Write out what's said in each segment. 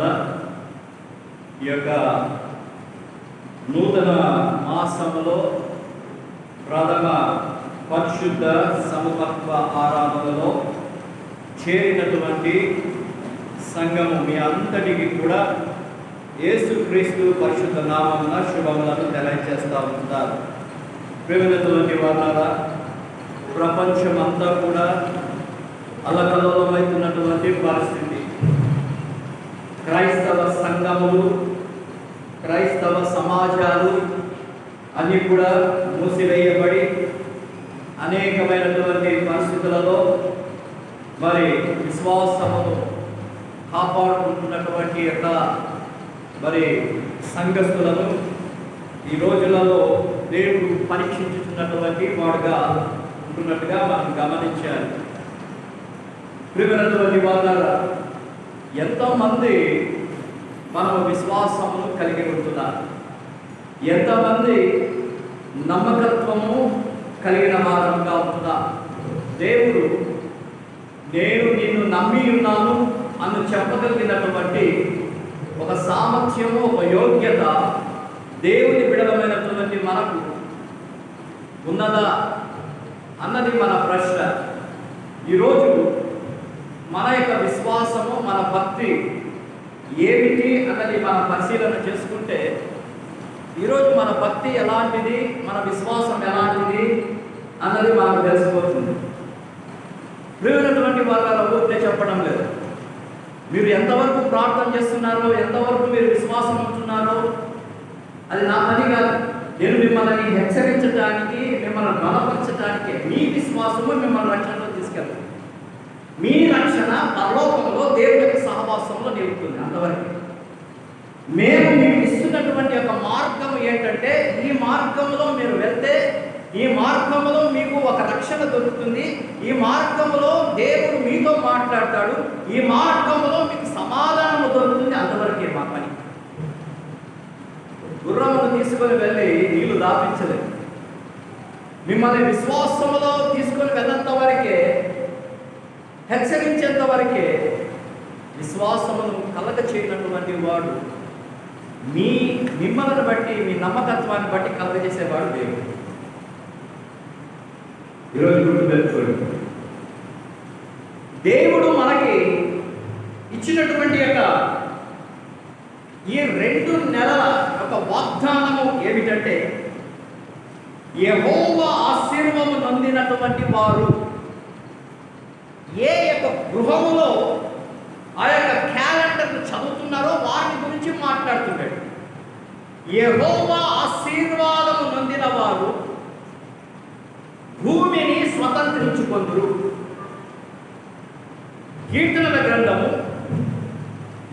వల్ల ఈ యొక్క నూతన మాసములో ప్రథమ పరిశుద్ధ సమతత్వ ఆరాధనలో చేరినటువంటి సంఘము మీ అంతటికి కూడా యేసుక్రీస్తు పరిశుద్ధ నామమున శుభములను తెలియజేస్తూ ఉంటారు. ప్రేమైనటువంటి వాళ్ళ ప్రపంచమంతా కూడా అల్లకల్లోలమవుతున్నటువంటి పరిస్థితి. క్రైస్తవ సంఘములు, క్రైస్తవ సమాజాలు అన్నీ కూడా మూసివేయబడి అనేకమైనటువంటి పరిస్థితులలో మరి విశ్వాసమును కాపాడుకుంటున్నటువంటి యొక్క మరి సంఘస్థులను ఈ రోజులలో దేవుడు పరీక్షించుతున్నటువంటి వాడుగా ఉంటున్నట్టుగా మనం గమనించాలి. ప్రియమైనటువంటి వాళ్ళ ఎంతోమంది మనము విశ్వాసమును కలిగి ఉంటున్నారు, ఎంతమంది నమ్మకత్వము కలిగిన వారంగా ఉంటున్నారు. దేవుడు నేను నిన్ను నమ్మి ఉన్నాను అని చెప్పగలిగినటువంటి ఒక సామర్థ్యము, ఒక యోగ్యత దేవుని బిడలమైనటువంటి మనకు ఉన్నదా అన్నది మన ప్రశ్న. ఈరోజు మన యొక్క విశ్వాసము, మన భక్తి ఏమిటి అన్నది మనం పరిశీలన చేసుకుంటే ఈరోజు మన భక్తి ఎలాంటిది, మన విశ్వాసం ఎలాంటిది అన్నది మనకు తెలిసిపోతుంది. ప్రియమైనటువంటి వాళ్ళ ఊరికే చెప్పడం లేదు. మీరు ఎంతవరకు ప్రార్థన చేస్తున్నారో, ఎంతవరకు మీరు విశ్వాసం ఉంటున్నారో అది నా పని కాదు. నేను మిమ్మల్ని హెచ్చరించడానికి, మిమ్మల్ని బలపరచడానికి, మీ విశ్వాసము మిమ్మల్ని రక్షణలో తీసుకెళ్తాను. మీ రక్షణ పరలోకంలో దేవుని యొక్క సహవాసంలో నిలుపుతుంది. అంతవరకు మేము మీకు ఇస్తున్నటువంటి యొక్క మార్గం ఏంటంటే, ఈ మార్గంలో మీరు వెళ్తే ఈ మార్గంలో మీకు ఒక రక్షణ దొరుకుతుంది, ఈ మార్గంలో దేవుడు మీతో మాట్లాడతాడు, ఈ మార్గంలో మీకు సమాధానం దొరుకుతుంది. అంతవరకే మా పని. గుర్రమును తీసుకొని వెళ్ళి నీళ్లు దాపించలేదు. మిమ్మల్ని విశ్వాసంలో తీసుకొని వెళ్ళేంత వరకే, హెచ్చరించేంత వరకే విశ్వాసమును కలగ చేయనటువంటి వాడు మిమ్మల్ని బట్టి, మీ నమ్మకత్వాన్ని బట్టి కలగజేసేవాడు దేవుడు. ఈరోజు గుర్తుపెట్టుకోండి, దేవుడు మనకి ఇచ్చినటువంటి యొక్క ఈ 2 నెలల ఒక వాగ్దానము ఏమిటంటే, యెహోవా ఆశీర్వాదము నొందినటువంటి వారు ఏ యొక్క గృహములో ఆ యొక్క క్యాలెండర్ను చదువుతున్నారో వారి గురించి మాట్లాడుతున్నాడు. యెహోవా ఆశీర్వాదము నొందిన వారు భూమిని స్వతంత్రించుకొందురు. కీర్తనల గ్రంథము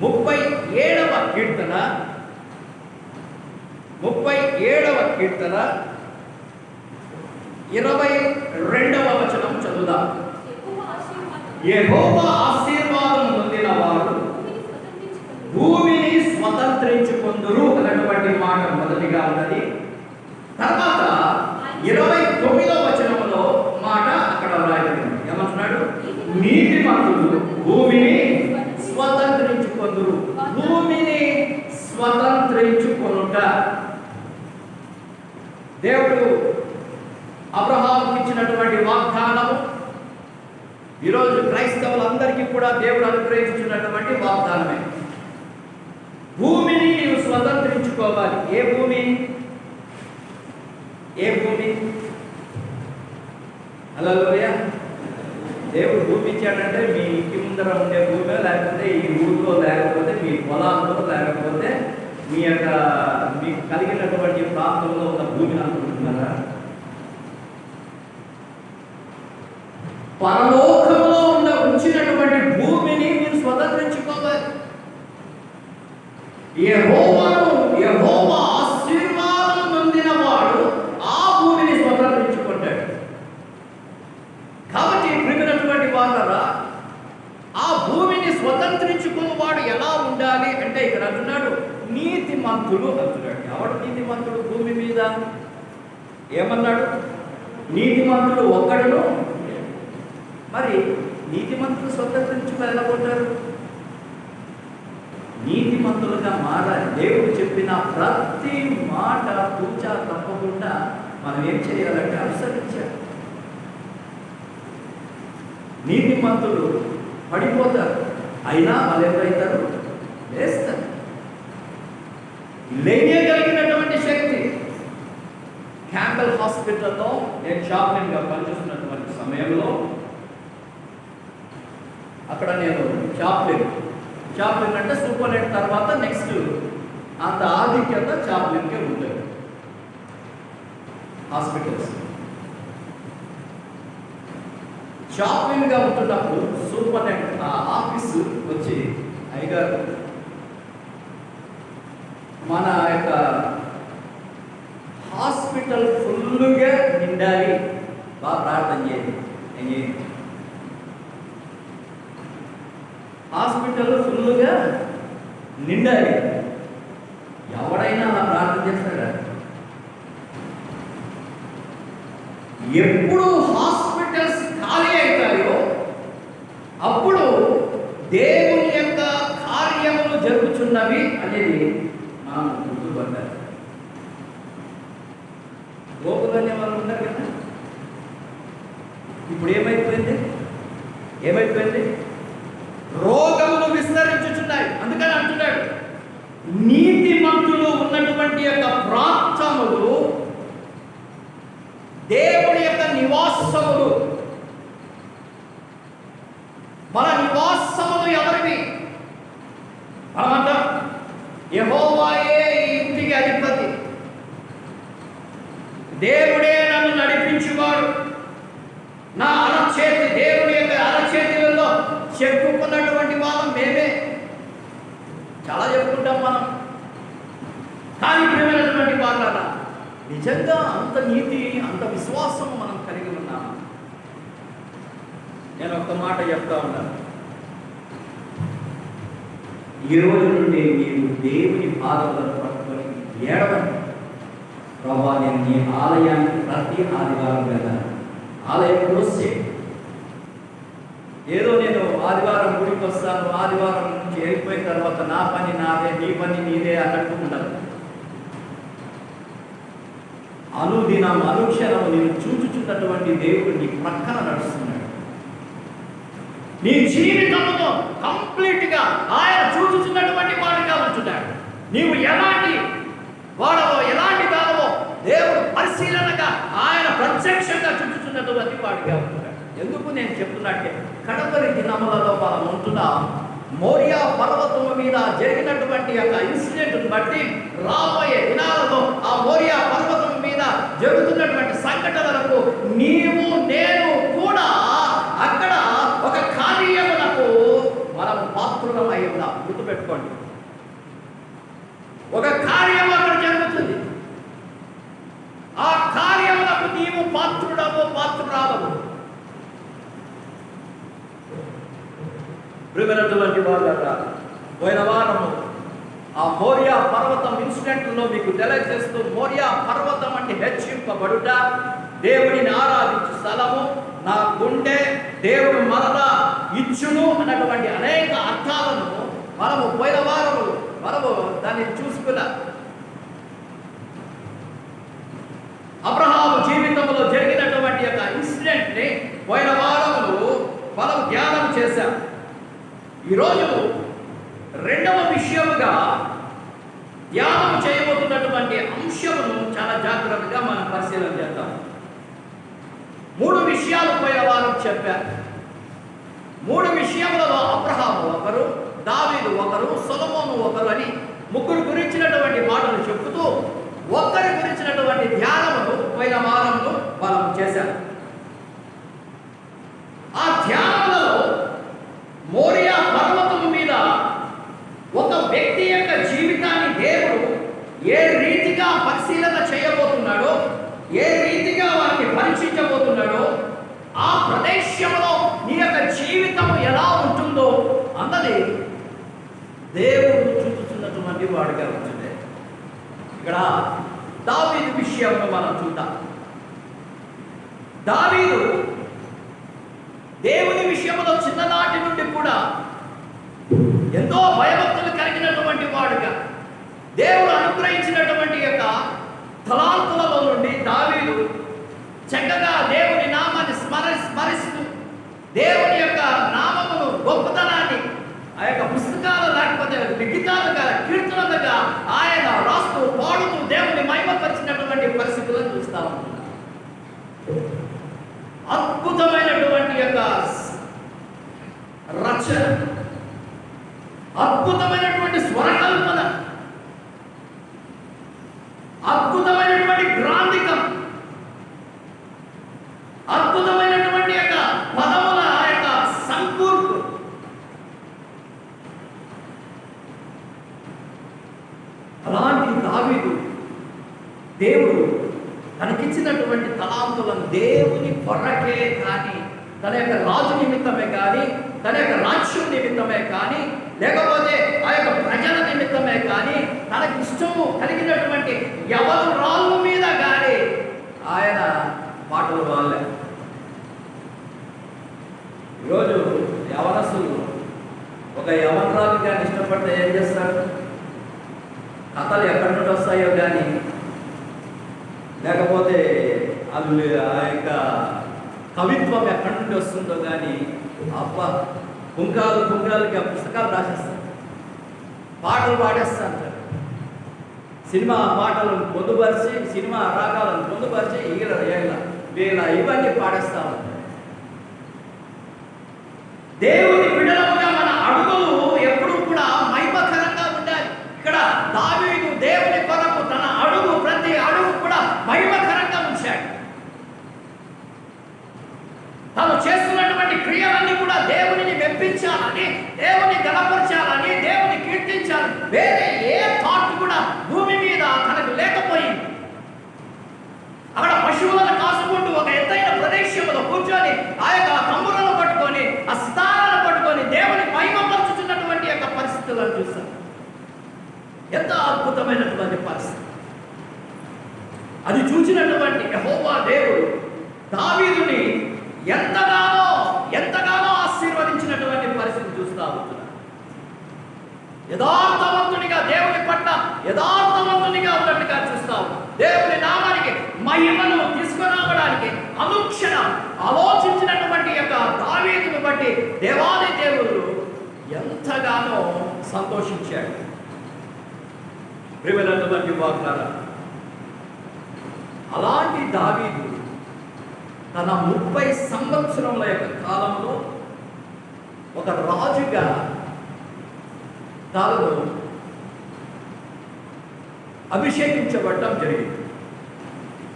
37వ కీర్తన 22వ వచనం చదువుదాం. యెహోవా ఆశీర్వాదం పొందిన వారు భూమిని స్వతంత్రించుకొందురు అన్నటువంటి మాట మొదటిగా ఉన్నది. తర్వాత 29వ వచనంలో మాట అక్కడ రాయబడింది. ఏమంటున్నాడు? నీతిమంతులు భూమిని స్వతంత్రించుకొందురు. భూమిని స్వతంత్రించుకొనుట దేవుడు అబ్రహాముకి ఇచ్చినటువంటి వాగ్దానము. ఈరోజు క్రైస్తవులందరికీ కూడా దేవుడు అనుగ్రహించినటువంటి వాగ్దానమే. భూమిని నీవు స్వతంత్రించుకోవాలి. ఏ భూమి? ఏ భూమి? హల్లెలూయా. దేవుడు భూమి ఇచ్చాడంటే మీ ఇంటి ముందర ఉండే భూమి, లేకపోతే ఈ ఊరిలో, లేకపోతే మీ పొలాల్లో, లేకపోతే మీ యొక్క మీకు కలిగినటువంటి ప్రాంతంలో ఉన్న భూమిని అనుకుంటున్నారా? పరలోకంలో ఉంచినటువంటి భూమిని మీరు స్వతంత్రించుకోవాలి. యెహోవా ఆశీర్వాదం పొందిన వాడు ఆ భూమిని స్వతంత్రించుకుంటాడు. కాబట్టి ప్రియమైనటువంటి వాళ్ళరా, ఆ భూమిని స్వతంత్రించుకున్న వాడు ఎలా ఉండాలి అంటే ఇక్కడ అంటున్నాడు నీతిమంతులు అంటున్నాడు. ఎవడు నీతిమంతుడు భూమి మీద? ఏమన్నాడు? నీతిమంతుడు ఒక్కడును. మరి నీతిమంతులు స్వతంత్రించుకు వెళ్ళగొట్టారు. నీతిమంతులుగా మారాలి. దేవుడు చెప్పిన ప్రతి మాట తూచా తప్పకుండా మనం ఏం చేయాలంటే అనుసరించాలి. నీతిమంతులు పడిపోతారు, అయినా వాళ్ళు ఎవరైతారు? లేస్తారు. లేయగలిగినటువంటి శక్తి. క్యాంపెల్ హాస్పిటల్లో నేను చాప్లిన్గా పనిచేస్తున్నటువంటి సమయంలో అక్కడ నేను చాప్లిన్ అంటే సూపరింటెండెంట్ తర్వాత నెక్స్ట్ అంత ఆధిక్యత చాప్లిన్కే ఉంటుంది హాస్పిటల్స్. చాప్లిన్గా ఉంటున్నప్పుడు సూపరింటెండెంట్ ఆ ఆఫీసు వచ్చి, అయ్యగారు మన యొక్క హాస్పిటల్ ఫుల్గా నిండాలి, బాగా ప్రార్థన చేయండి. హాస్పిటల్ ఫుల్గా నిండాలి. ఎవడైనా అలా ప్రార్థన చేస్తాడా? ఎప్పుడు హాస్పిటల్స్ ఖాళీ అవుతాయో అప్పుడు దేవుని యొక్క కార్యములు జరుగుతున్నవి అనేది మనం గుర్తుపట్టాలి. లోకులనే వాళ్ళు ఉన్నారు కదా. ఇప్పుడు ఏమైపోయింది? రోగములు విస్తరించుచున్నాయి. అందుకని అంటున్నాడు, నీతిమంతులు ఉన్నటువంటి యొక్క ప్రాంతములు దేవుడి యొక్క నివాసములు. మన నివాసములు ఎవరివి? మనమంతా యెహోవాయే ఈ ఇంటికి అధిపతి, దేవుడే నన్ను నడిపించువాడు, నా అరచేతి, దేవుడి యొక్క అరచేతులలో చెప్పుకున్నటువంటి వాళ్ళం మేమే. చాలా చెప్పుకుంటాం మనం. కానీ ప్రియమైనటువంటి వాళ్ళ నిజంగా అంత నీతి, అంత విశ్వాసం మనం కలిగి ఉన్నాము. నేను ఒక్క మాట చెప్తా ఉన్నాను, ఈ రోజు నుండి మీరు దేవుని పాదములను పట్టుకొని ఏడవండి, ప్రభా నేను నీ ఆలయానికి ప్రతి ఆదివారం వెళ్ళాను. ఆలయం వస్తే ఏదో నేను ఆదివారం గుడికి వస్తాను, ఆదివారం నుంచి వెళ్ళిపోయిన తర్వాత నా పని నాదే, నీ పని నీదే అన్నట్టు ఉండదు. అనుదినం అనుక్షణం నేను చూచుచున్నటువంటి దేవుడు నీ ప్రక్కన నడుస్తున్నాడు. నీ జీవితంలో కంప్లీట్గా ఆయన చూచుచున్నటువంటి వాడిగా ఉంటున్నాడు. నీవు ఎలాంటి వాడవో, ఎలాంటి దానవో దేవుడు పరిశీలనగా ఆయన ప్రత్యక్షంగా చూచుచున్నటువంటి వాడిగా ఉంటున్నాడు. ఎందుకు నేను చెప్తున్నట్టే, కడపరి దినములలో మనం ఉంటున్నాం. మోరియా పర్వతము మీద జరిగినటువంటి యొక్క ఇన్సిడెంట్ బట్టి రాబోయే దినాలలో ఆ మోరియా పర్వతం మీద జరుగుతున్నటువంటి సంఘటనలకు నీవు నేను కూడా అక్కడ ఒక కార్యములకు మనం పాత్రులమై ఉన్నాం. గుర్తుపెట్టుకోండి, ఒక కార్యము అక్కడ జరుగుతుంది. ఆ కార్యములకు నీవు పాత్రుడవు, పాత్రురాలవు. ప్రియమైనటువంటి వాళ్ళ పోయిన వారము ఆ మోరియా పర్వతం ఇన్సిడెంట్లో మీకు తెలియజేస్తూ, మోరియా పర్వతం అంటే హెచ్చింపబడుట, దేవుడిని ఆరాధించు స్థలము, నా గుండె దేవుడు మరలా ఇచ్చును అన్నటువంటి అనేక అర్థాలను మనము పోయిన వారము దాన్ని చూసుకున్నా. అబ్రహాము జీవితంలో జరిగినటువంటి యొక్క ఇన్సిడెంట్ని పోయిన వారములు మనం ధ్యానం చేశాం. ఈరోజు రెండవ విషయముగా ధ్యానం చేయబోతున్నటువంటి అంశమును చాలా జాగ్రత్తగా మనం పరిశీలన చేద్దాం. 3 విషయాలు పోయిన వారం చెప్పారు. 3 విషయములలో అబ్రహాము ఒకరు, దావీదు ఒకరు, సొలొమోను ఒకరు అని 3 గురించినటువంటి మాటలు చెబుతూ ఒక్కరి గురించినటువంటి ధ్యానమును పోయిన వారంలో మనం చేశారు. ఆ ధ్యానంలో మోరియా పర్వతము మీద ఒక వ్యక్తి యొక్క జీవితాన్ని దేవుడు ఏ రీతిగా పరిశీలన చేయబోతున్నాడో, ఏ రీతిగా వారిని పరీక్షించబోతున్నాడో, ఆ ప్రదేశంలో నీ యొక్క జీవితం ఎలా ఉంటుందో అన్నది దేవుడు చూపుతున్నటువంటి వాడిగా ఉంటుంది. ఇక్కడ దావీదు విషయంలో మనం చూద్దాం. దావీదు దేవుని విషయంలో చిన్ననాటి నుండి కూడా ఎంతో భయభక్తులు కలిగినటువంటి దేవుని యొక్క నామమును గొప్పతనాన్ని ఆ యొక్క పుస్తకాలు లేకపోతే లిఖితాలుగా కీర్తనలుగా ఆయన రాస్తూ పాడుతూ దేవుని మహిమపరిచినటువంటి పరిస్థితులను చూస్తా ఉంటున్నారు. అద్భుతమైనటువంటి యొక్క రచన, అద్భుతమైనటువంటి స్వరకల్పన, అద్భుతమైనటువంటి గ్రాంధికం, అద్భుతమైనటువంటి యొక్క పదముల యొక్క సంకూర్పు, అలాంటి దావీదు దేవుడు తనకిచ్చినటువంటి తలాంతులను దేవుని కొరకే కానీ, తన యొక్క రాజు నిమిత్తమే కానీ, తన యొక్క రాజ్యం నిమిత్తమే కానీ, లేకపోతే ఆ యొక్క ప్రజల నిమిత్తమే కానీ, తనకి ఇష్టము కలిగినటువంటి ఎవరు రాళ్ళ మీద కానీ ఆయన మాటలు రాలే. ఈరోజు యవనస్తులు ఒక యవనరాలు కానీ ఇష్టపడితే ఏం చేస్తారు? కథలు ఎక్కడి నుండి వస్తాయో కానీ, లేకపోతే వాళ్ళు ఆ యొక్క కవిత్వం ఎక్కడి నుండి వస్తుందో కానీ, అబ్బా కుంకాలకి ఆ పుస్తకాలు రాసేస్తారు, పాటలు పాడేస్తారు, సినిమా పాటలను పొందుపరిచి, సినిమా రాగాలను పొందుపరిచి వీళ్ళ ఇవన్నీ పాడేస్తా ఉంటారు. దేవుని బిడ్డలుగా మన అడుగులు ఎప్పుడూ కూడా మహిమకరంగా ఉండాలి. ఇక్కడ దావీదు దేవుని కొరకు తన అడుగు, ప్రతి అడుగు కూడా మహిమకరంగా ఉంచాడు. తాను చేస్తున్నటువంటి క్రియలన్నీ కూడా దేవునిని మెప్పించాలని, దేవుని గణపరచాలని, దేవుని కీర్తించాలని వేరే ఏ థాట్ కూడా భూమి మీద తనకు లేకపోయింది. అక్కడ పశువులను కాసుకుంటూ ఒక ఎత్తైన ప్రదేశంలో కూర్చొని ఆ యొక్క తమ్ములను పట్టుకొని, ఆ స్థానాలను పట్టుకొని దేవుని మహిమపరుచుతున్నటువంటి యొక్క పరిస్థితులను చూస్తాం. ఎంత అద్భుతమైనటువంటి పరిస్థితి! అది చూసినటువంటి యెహోవా దేవుడు దావీదుని ఎంతగానో ఆశీర్వదించినటువంటి పరిస్థితి చూస్తా ఉంటున్నాడు. యథార్థవంతునిగా, దేవుని పట్ల యథార్థవంతునిగా ఉన్నట్టుగా చూస్తాం. దేవుని నామానికి మహిమను తీసుకురావడానికి అనుక్షణం ఆలోచించినటువంటి యొక్క దావీదును బట్టి దేవాది దేవుడు ఎంతగానో సంతోషించాడు. ప్రియమైనటువంటి వాగ్దాన, అలాంటి దావీదు తన 30 సంవత్సరముల యొక్క కాలంలో ఒక రాజుగా తాను అభిషేకించబడటం జరిగింది.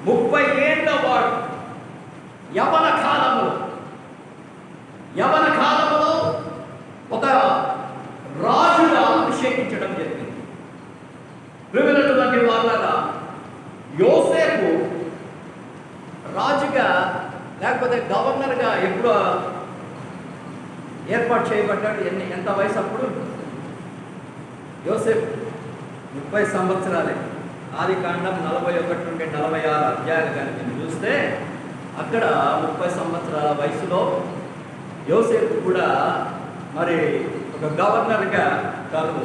30 ఏళ్ల వాడు యవన కాలంలో ఒక రాజుగా అభిషేకించడం జరిగింది. ప్రియమైనటువంటి వాళ్ళగా యోసేపు రాజుగా లేకపోతే గవర్నర్గా ఎప్పుడు ఏర్పాటు చేయబడ్డాడు? ఎంత వయసు అప్పుడు? యోసేపు 30 సంవత్సరాలే. ఆదికాండం 41 నుండి 46 అధ్యాయాలు కానీ మీరు చూస్తే అక్కడ 30 సంవత్సరాల వయసులో యోసేపు కూడా మరి ఒక గవర్నర్గా తాను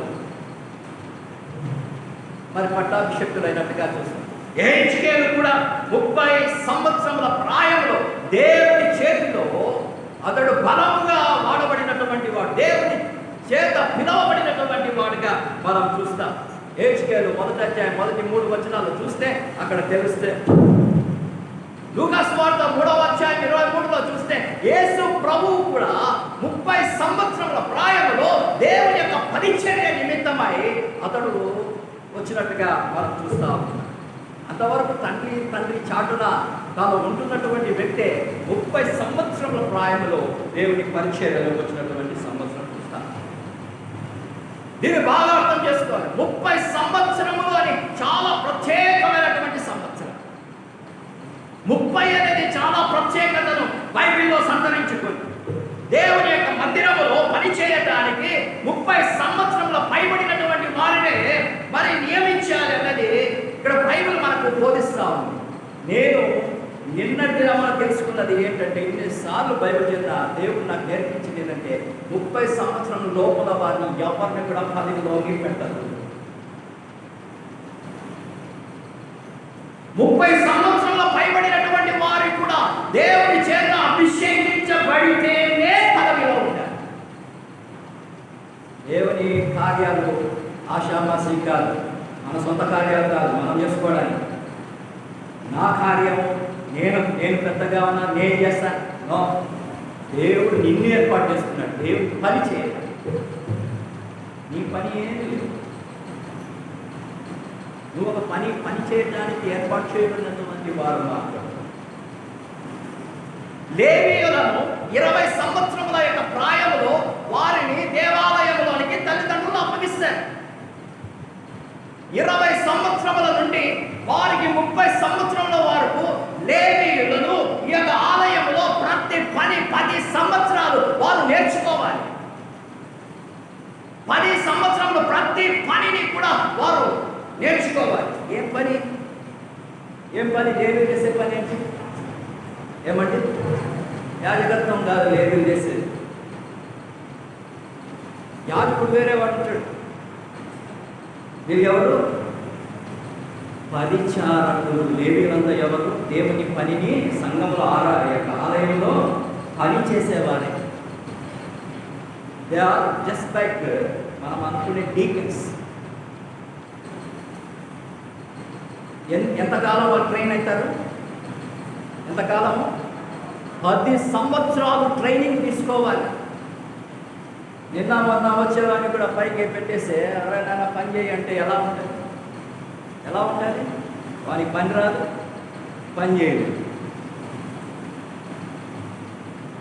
మరి పట్టాభిషక్తులైనట్టుగా చూస్తాం. యెహెజ్కేలు కూడా 30 సంవత్సరముల ప్రాయంలో దేవుని చేతిలో అతడు బలముగా వాడబడినటువంటి వాడు, దేవుని చేత పిలవబడినటువంటి వాడుగా మనం చూస్తాం. యెహెజ్కేలు 1వ అధ్యాయం 3 వచనాలు చూస్తే అక్కడ తెలిస్తే, లూకా సువార్త 3వ అధ్యాయం 23లో చూస్తే యేసు ప్రభువు కూడా 30 సంవత్సరముల ప్రాయంలో దేవుని యొక్క పరిచర్య నిమిత్తమై అతడు వచ్చినట్టుగా మనం చూస్తాం. అంతవరకు తండ్రి చాటున తాను ఉంటున్నటువంటి వ్యక్తే 30 సంవత్సరముల ప్రాయంలో దేవుని పరిచర్యలో వచ్చినటువంటి సంవత్సరం చూస్తాం. దీన్ని బాగా అర్థం చేసుకోవాలి. 30 సంవత్సరములు అని చాలా ప్రత్యేకమైనటువంటి సంవత్సరం. 30 అనేది చాలా ప్రత్యేకతను బైబిల్లో సంతరించుకుంది. దేవుని యొక్క మందిరములో పనిచేయటానికి 30 సంవత్సరముల పైబడినటువంటి వారినే మరి నియమించాలి అన్నది ఇక్కడ బైబిల్ మనకు బోధిస్తా ఉంది. నేను నిన్నటి మనం తెలుసుకున్నది ఏంటంటే, ఇన్నిసార్లు బైబిల్ చేత దేవుడు నాకు నేర్పించింది ఏంటంటే 30 సంవత్సరం లోపల వారిని ఎవరిని కూడా పదవిలోకి పెట్టదు. 30 సంవత్సరాల పైబడినటువంటి వారు కూడా దేవుని చేత అభిషేకించబడితేనే దేవుని కార్యాలు ఆషామాషి కాదు, మన సొంత కార్యాలు కాదు మనం చేసుకోవడానికి. నా కార్యము నేను పెద్దగా ఉన్నా నేను చేస్తాను. నో, దేవుడు నిన్ను ఏర్పాటు చేసుకున్నాడు. దేవుడు పని చేయాలి, నీ పని ఏమి లేదు. నువ్వు ఒక పని చేయడానికి ఏర్పాటు చేయబడినటువంటి వారు మాత్రం. లేవీయులను 20 సంవత్సరముల యొక్క ప్రాయములో వారిని దేవాలయంలోనికి తల్లిదండ్రులు అప్పగిస్తారు. 20 సంవత్సరముల నుండి వారికి 30 సంవత్సరముల వరకు లేవీయులను ఈ యొక్క ఆలయంలో ప్రతి పని 10 సంవత్సరాలు వారు నేర్చుకోవాలి. 10 సంవత్సరములు ప్రతి పనిని కూడా వారు నేర్చుకోవాలి. ఏం పని? లేవీయులు చేసే పని ఏంటి? ఏమంటే యాజకత్వం కాదు లేవీయులు చేసేది. యాజకుడు వేరే వాడు ఉంటాడు. వీళ్ళు ఎవరు? పరిచారకులు. లేవీయులంతా ఎవరు? దేవుని పనిని సంఘంలో ఆలయంలో పని చేసేవారే. దే ఆర్ జస్ట్ లైక్ మనం అనుకునే డీకన్స్. ఎంతకాలం వాళ్ళు ట్రైన్ అవుతారు? ఎంతకాలము? 10 సంవత్సరాలు ట్రైనింగ్ తీసుకోవాలి. నిన్న మొన్న వచ్చేవాడిని కూడా పైకి పెట్టేస్తే ఎవరైనా పని చేయి అంటే ఎలా ఉంటుంది? వానికి పని రాదు, పని చేయదు.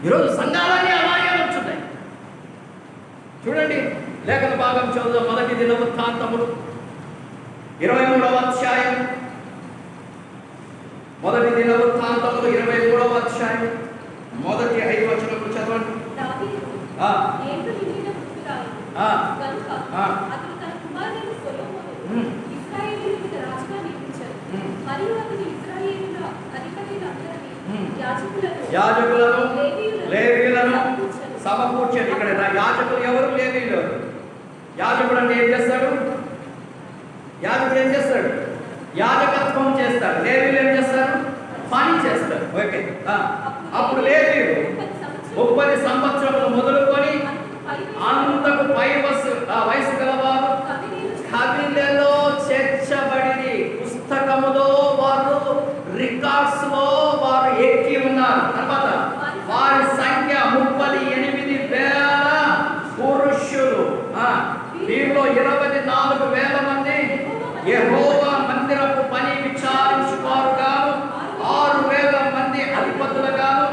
ఈరోజు సంఘాలన్నీ అలాగే వచ్చున్నాయి. చూడండి, లేఖన భాగం చదువు. మొదటి దినవృత్తాంతములు 23వ అధ్యాయం. మొదటి దినవృత్తాంతములు 23వ అధ్యాయం మొదటి 5 వచనములు చదవండి. యాజకులను లేవీయులను సమకూర్చండి. ఇక్కడ యాజకులు ఎవరు? లేవీయులు. యాజకుడు అంటే ఏం చేస్తాడు? యాజకత్వం చేస్తాడు. లేవీయులు ఏం చేస్తారు? పని చేస్తారు. ఓకే. అప్పుడు లేవీయులు 30 సంవత్సరములు మొదలుకొని అంతకు పై వయసు గలవారు కవిలలో చేర్చబడి పుస్తకములో వారు రికార్డ్స్ లో వారు ఎక్కి ఉన్నారు. తర్వాత వారి సంఖ్య 38,000 పురుషులు. వీరిలో 24,000 మంది యెహోవా మందిరపు పని విచారించువారుగాను, 6,000 మంది అధిపతులుగాను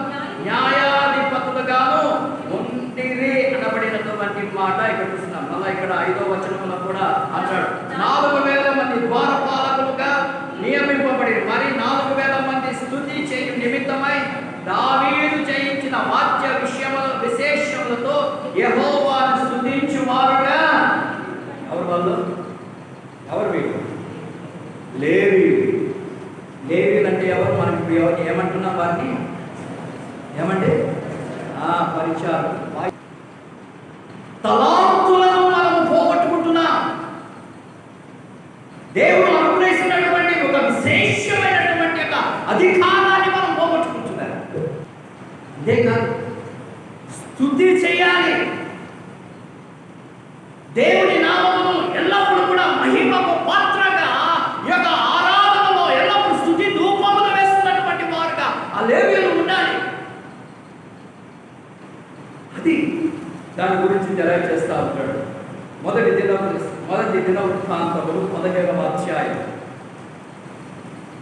న్యాయాధిపతులుగాను ఉండిరి అనబడినటువంటి మాట ఇక్కడ చూస్తున్నాం. మళ్ళా ఇక్కడ 5వ వచనంలో కూడా అంటాడు 4,000 మంది ద్వారపాలకులుగా నియమింపబడి మరి 4,000 మంది స్తుతి చేయు నిమిత్తమై దావీదు చేయించిన వాద్య విశేషములతో యెహోవాను స్తుతించువారుగా. ఎవరు వాళ్ళు? ఎవరు వీళ్ళు? లేవీయులు అంటే ఎవరు? మనకి ఏమంటున్నాం వారిని? ఏమండి? పరిచారకులు. తలాంతులను మనం పోగొట్టుకుంటున్నాం. దేవుడు అనుగ్రహిస్తున్నటువంటి ఒక విశేషమైనటువంటి ఒక అధికారాన్ని మనం పోగొట్టుకుంటున్నాం. అంతేకాదు, స్తుతి చేయాలి. దేవుని నామమును ఎల్లప్పుడూ కూడా మహిమకు పాత్రగా ఈ యొక్క ఆరాధనలో ఎల్లప్పుడూ స్తుతి ధూపములు వేస్తున్నటువంటి వారుగా ఆ లేవీయులు ఉండాలి. అది దాని గురించి తెలియజేస్తా ఉంటాడు. మొదటి దినవృత్తాంతములు 15వ అధ్యాయం.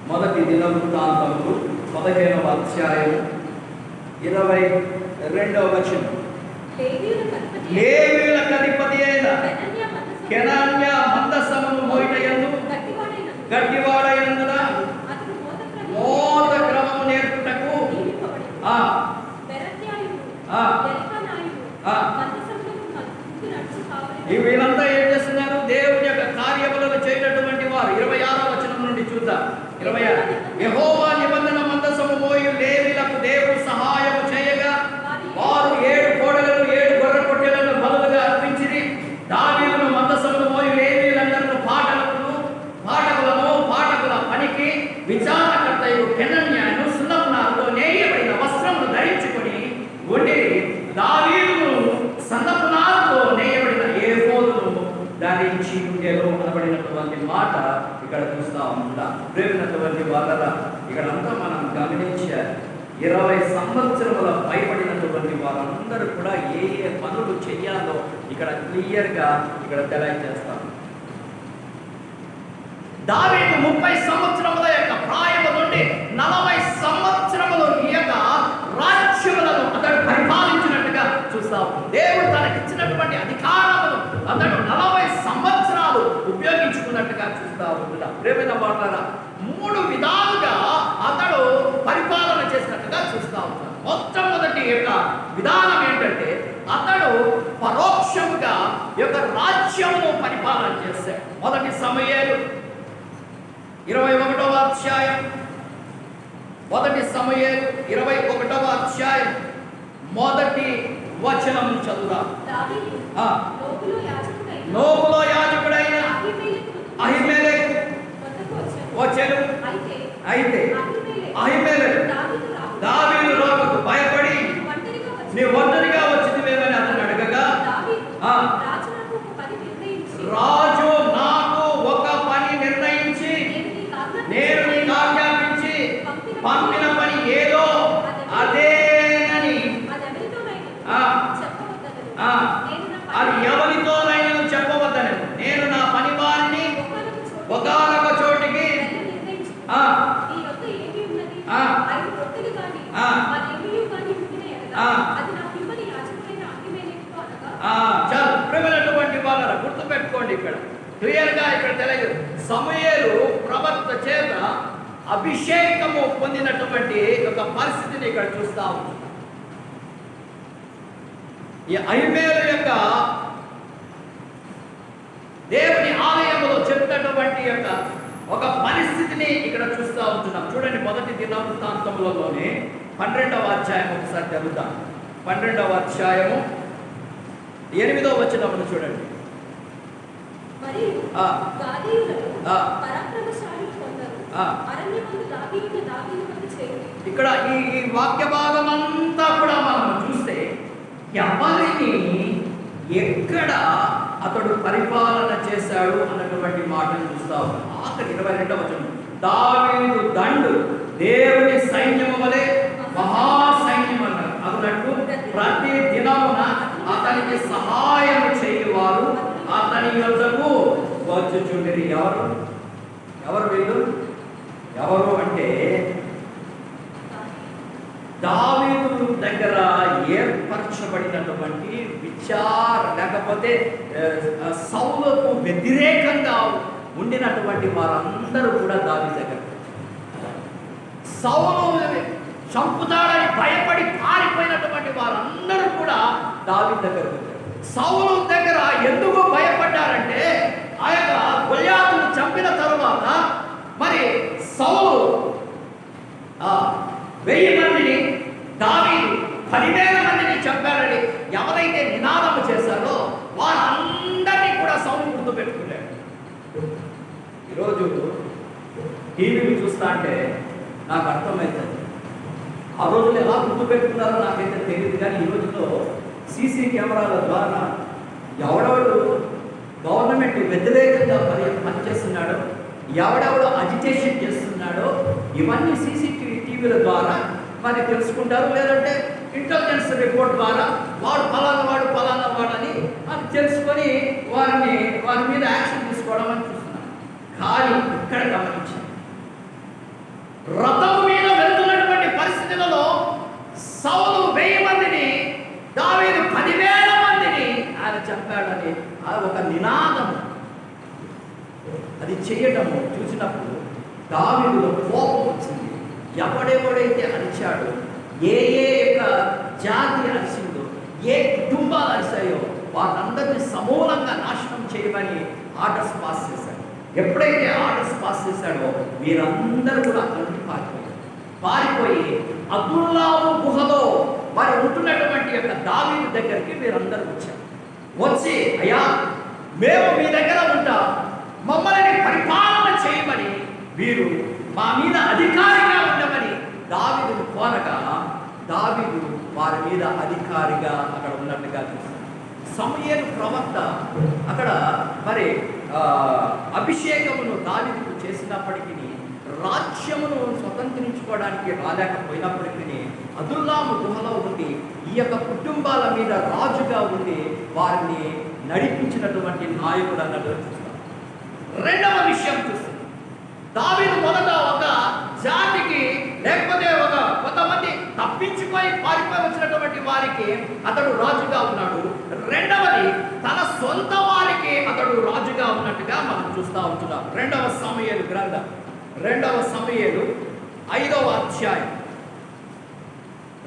మొదటి దినవృత్తాంతములు 15వ అధ్యాయం 22వ వచనం. లేవీయులకు అధిపతి అయిన కెనాన్య మందసమును మోయుటయందు గట్టివాడైనందున మోత క్రమము నేర్పుటకు వీళ్ళంతా ఏం చేస్తున్నారు? దేవుని యొక్క కార్యములను చేయనటువంటి వారు. 26వ వచనం నుండి చూద్దాం. 26 యెహోవా నిబంధన మందసము మోయు లేవీయులకు దేవుడు సహాయము చేయగా వారు 7 కోడలను 7 గొర్రె పొట్టేలను బలులుగా అర్పించిరి. దావీదును మందసమును మోయు లేవీయులందరూ పాటకుల పనికి విచారణకర్తయు కెనన్యాను సున్నపునారతో నేయబడిన వస్త్రములు ధరించుకొని ఉండి దావీదును సన్నపునారతో నేయబడిన ఉండేను అనబడినటువంటి మాట ఇక్కడ చూస్తా ఉంటా. ప్రేమినటువంటి వాళ్ళ ఇక్కడ అంతా మనం గమనించాలి. 20 సంవత్సరముల భయపడినటువంటి వారందరూ కూడా ఏ ఏ పనులు చెయ్యాలో ఇక్కడ క్లియర్గా ఇక్కడ తెలియజేస్తాం. దావీదు 30 సంవత్సరముల యొక్క ప్రాయము నుండి 40 సంవత్సరములు ఈ యొక్క రాజ్యములను అతడు పరిపాలించినట్టుగా చూస్తాం. దేవుడు తనకిచ్చినటువంటి అధికారమును అతడు 40 సంవత్సరాలు ఉపయోగించుకున్నట్టుగా చూస్తా ఉంటున్నాం. ప్రేమైన మాట్లాడ 3 విధాలుగా అతడు పరిపాలన చేసినట్టుగా చూస్తా ఉంటాం. మొట్టమొదటి యొక్క విధానం ఏంటంటే అతడు పరోక్షముగా ఈ యొక్క రాజ్యమును పరిపాలన చేశాడు. మొదటి సమూయేలు 21వ అధ్యాయం, మొదటి సమూయేలు 21వ అధ్యాయం మొదటి వచనం చదువుదాం. నోబులో యాజకుడైన అహిమెలెకు వచ్చెను. అయితే అహిమెలెకు దావీదు రోగకు భయపడి నీ ఒంటరిగా వచ్చినవేమని అతను అడగగా, రాజు నాకు ఒక పని నిర్ణయించి నేను నీకు ఆజ్ఞాపించి పంపిన పని ఏదో అదేనని, అది ఎవరితోనైనా చెప్పవద్దని నేను నా పని వారిని ఒకనొక చోటికి చాలు. ప్రేమటువంటి వాళ్ళ గుర్తు పెట్టుకోండి. ఇక్కడ క్లియర్గా ఇక్కడ తెలియదు. సమూయేలు ప్రవక్త చేత అభిషేకము పొందినటువంటి ఒక పరిస్థితిని ఇక్కడ చూస్తా ఉన్నాం. ఈ అహిమెలెకు యొక్క దేవుని ఆలయములో చెప్పినటువంటి యొక్క ఒక పరిస్థితిని ఇక్కడ చూస్తూ ఉంటున్నాం. చూడండి, మొదటి దినవృత్తాంతములలోనే 12వ అధ్యాయం ఒకసారి చదువుతాం. 12వ అధ్యాయము 8వ వచనమును చూడండి. ఇక్కడ ఈ వాక్య భాగం అంతా కూడా మనం చూస్తే ఎవరిని ఎక్కడ అతడు పరిపాలన చేశాడు అన్నటువంటి మాటను చూస్తాం. ఆఖరి 22వ వచనం, దావీదు దండు దేవుని సైన్యము వలె మహాసైన్యం అన్నారు. అన్నట్టు ప్రతి దినమున అతనికి సహాయం చేయువారు అతని యొద్దకు వచ్చుచుండిరి. ఎవరు వీళ్ళు? ఎవరు అంటే దావీదు దగ్గర ఏర్పరచబడినటువంటి లేకపోతే సౌలుకు వ్యతిరేకంగా ఉండినటువంటి వారందరూ కూడా దావీదు దగ్గర, సౌలు చంపుతాడని భయపడి పారిపోయినటువంటి వారందరూ కూడా దావీదు దగ్గర వచ్చారు. సౌలు దగ్గర ఎందుకు భయపడ్డారంటే ఆ యొక్క గొల్యాతును చంపిన తరువాత మరి సౌలు 1000 మందిని, దావీదు 10,000 మందిని చంపారని ఎవరైతే నినాదం చేశారో వారందరినీ కూడా సౌలు గుర్తు పెట్టుకున్నాడు. ఈరోజు టీవీని చూస్తా అంటే నాకు అర్థమవుతుంది. ఆ రోజులు ఎలా గుర్తు పెట్టుకున్నారో నాకైతే తెలియదు. కానీ ఈ రోజుల్లో సీసీ కెమెరాల ద్వారా ఎవడెవడు గవర్నమెంట్ వ్యతిరేకంగా పనిచేస్తున్నాడో, ఎవడెవడు అజిటేషన్ చేస్తున్నాడో ఇవన్నీ టీవీల ద్వారా మరి తెలుసుకుంటారు. లేదంటే ఇంటెలిజెన్స్ రిపోర్ట్ ద్వారా వాడు ఫలానా వాడని అది తెలుసుకొని వారి మీద యాక్షన్ తీసుకోవడం అని చూస్తున్నారు. కానీ ఇక్కడ గమనించారు, రథం మీద వెళ్తున్నటువంటి పరిస్థితులలో సౌలు 1000 మందిని, దావీదు 10,000 మందిని ఆయన చంపాడని ఒక నినాదం అది చేయటము చూసినప్పుడు దావీదులో కోపం వచ్చింది. ఎవడెవడైతే అరిచాడో, ఏ యొక్క జాతి అరిచిందో, ఏ కుటుంబాలు అరిచాయో వారందరినీ సమూలంగా నాశనం చేయమని ఆర్డర్స్ పాస్ చేశాడు. ఎప్పుడైతే ఆర్డర్స్ పాస్ చేశాడో వీరందరూ కూడా అక్కడి నుండి పారిపోయి అదుల్లాము గుహలో వారు ఉంటున్నటువంటి యొక్క దావీదు దగ్గరికి వీరందరూ వచ్చారు. వచ్చి, అయ్యా మేము మీ దగ్గర ఉంటాం, మమ్మల్ని పరిపాలన చేయమని, వీరు మా మీద అధికారిగా ఉండమని దావీదును కోరగా దావీదు వారి మీద అధికారిగా అక్కడ ఉన్నట్టుగా చూస్తాం. సమూయేలు ప్రవక్త అక్కడ మరి అభిషేకమును దావీదుకు చేసినప్పటికీ రాజ్యమును స్వతంత్రించుకోవడానికి రాలేకపోయినప్పటికీ అదుల్లాము గుహలో ఉండి ఈ యొక్క కుటుంబాల మీద రాజుగా ఉండి వారిని నడిపించినటువంటి నాయకుడు అన్నట్టు చూస్తాం. రెండవ విషయం చూస్తాం, దావీదు మొదట ఒక జాతికి లేకపోతే ఒక కొంతమంది తప్పించుకొని పారిపోయి వచ్చినటువంటి వారికి అతడు రాజుగా ఉన్నాడు. రెండవది తన సొంత వారికి అతడు రాజుగా ఉన్నట్టుగా మనం చూస్తూ ఉంటున్నాం. రెండవ సమూయేలు గ్రంథం 2వ సమూయేలు 5వ అధ్యాయం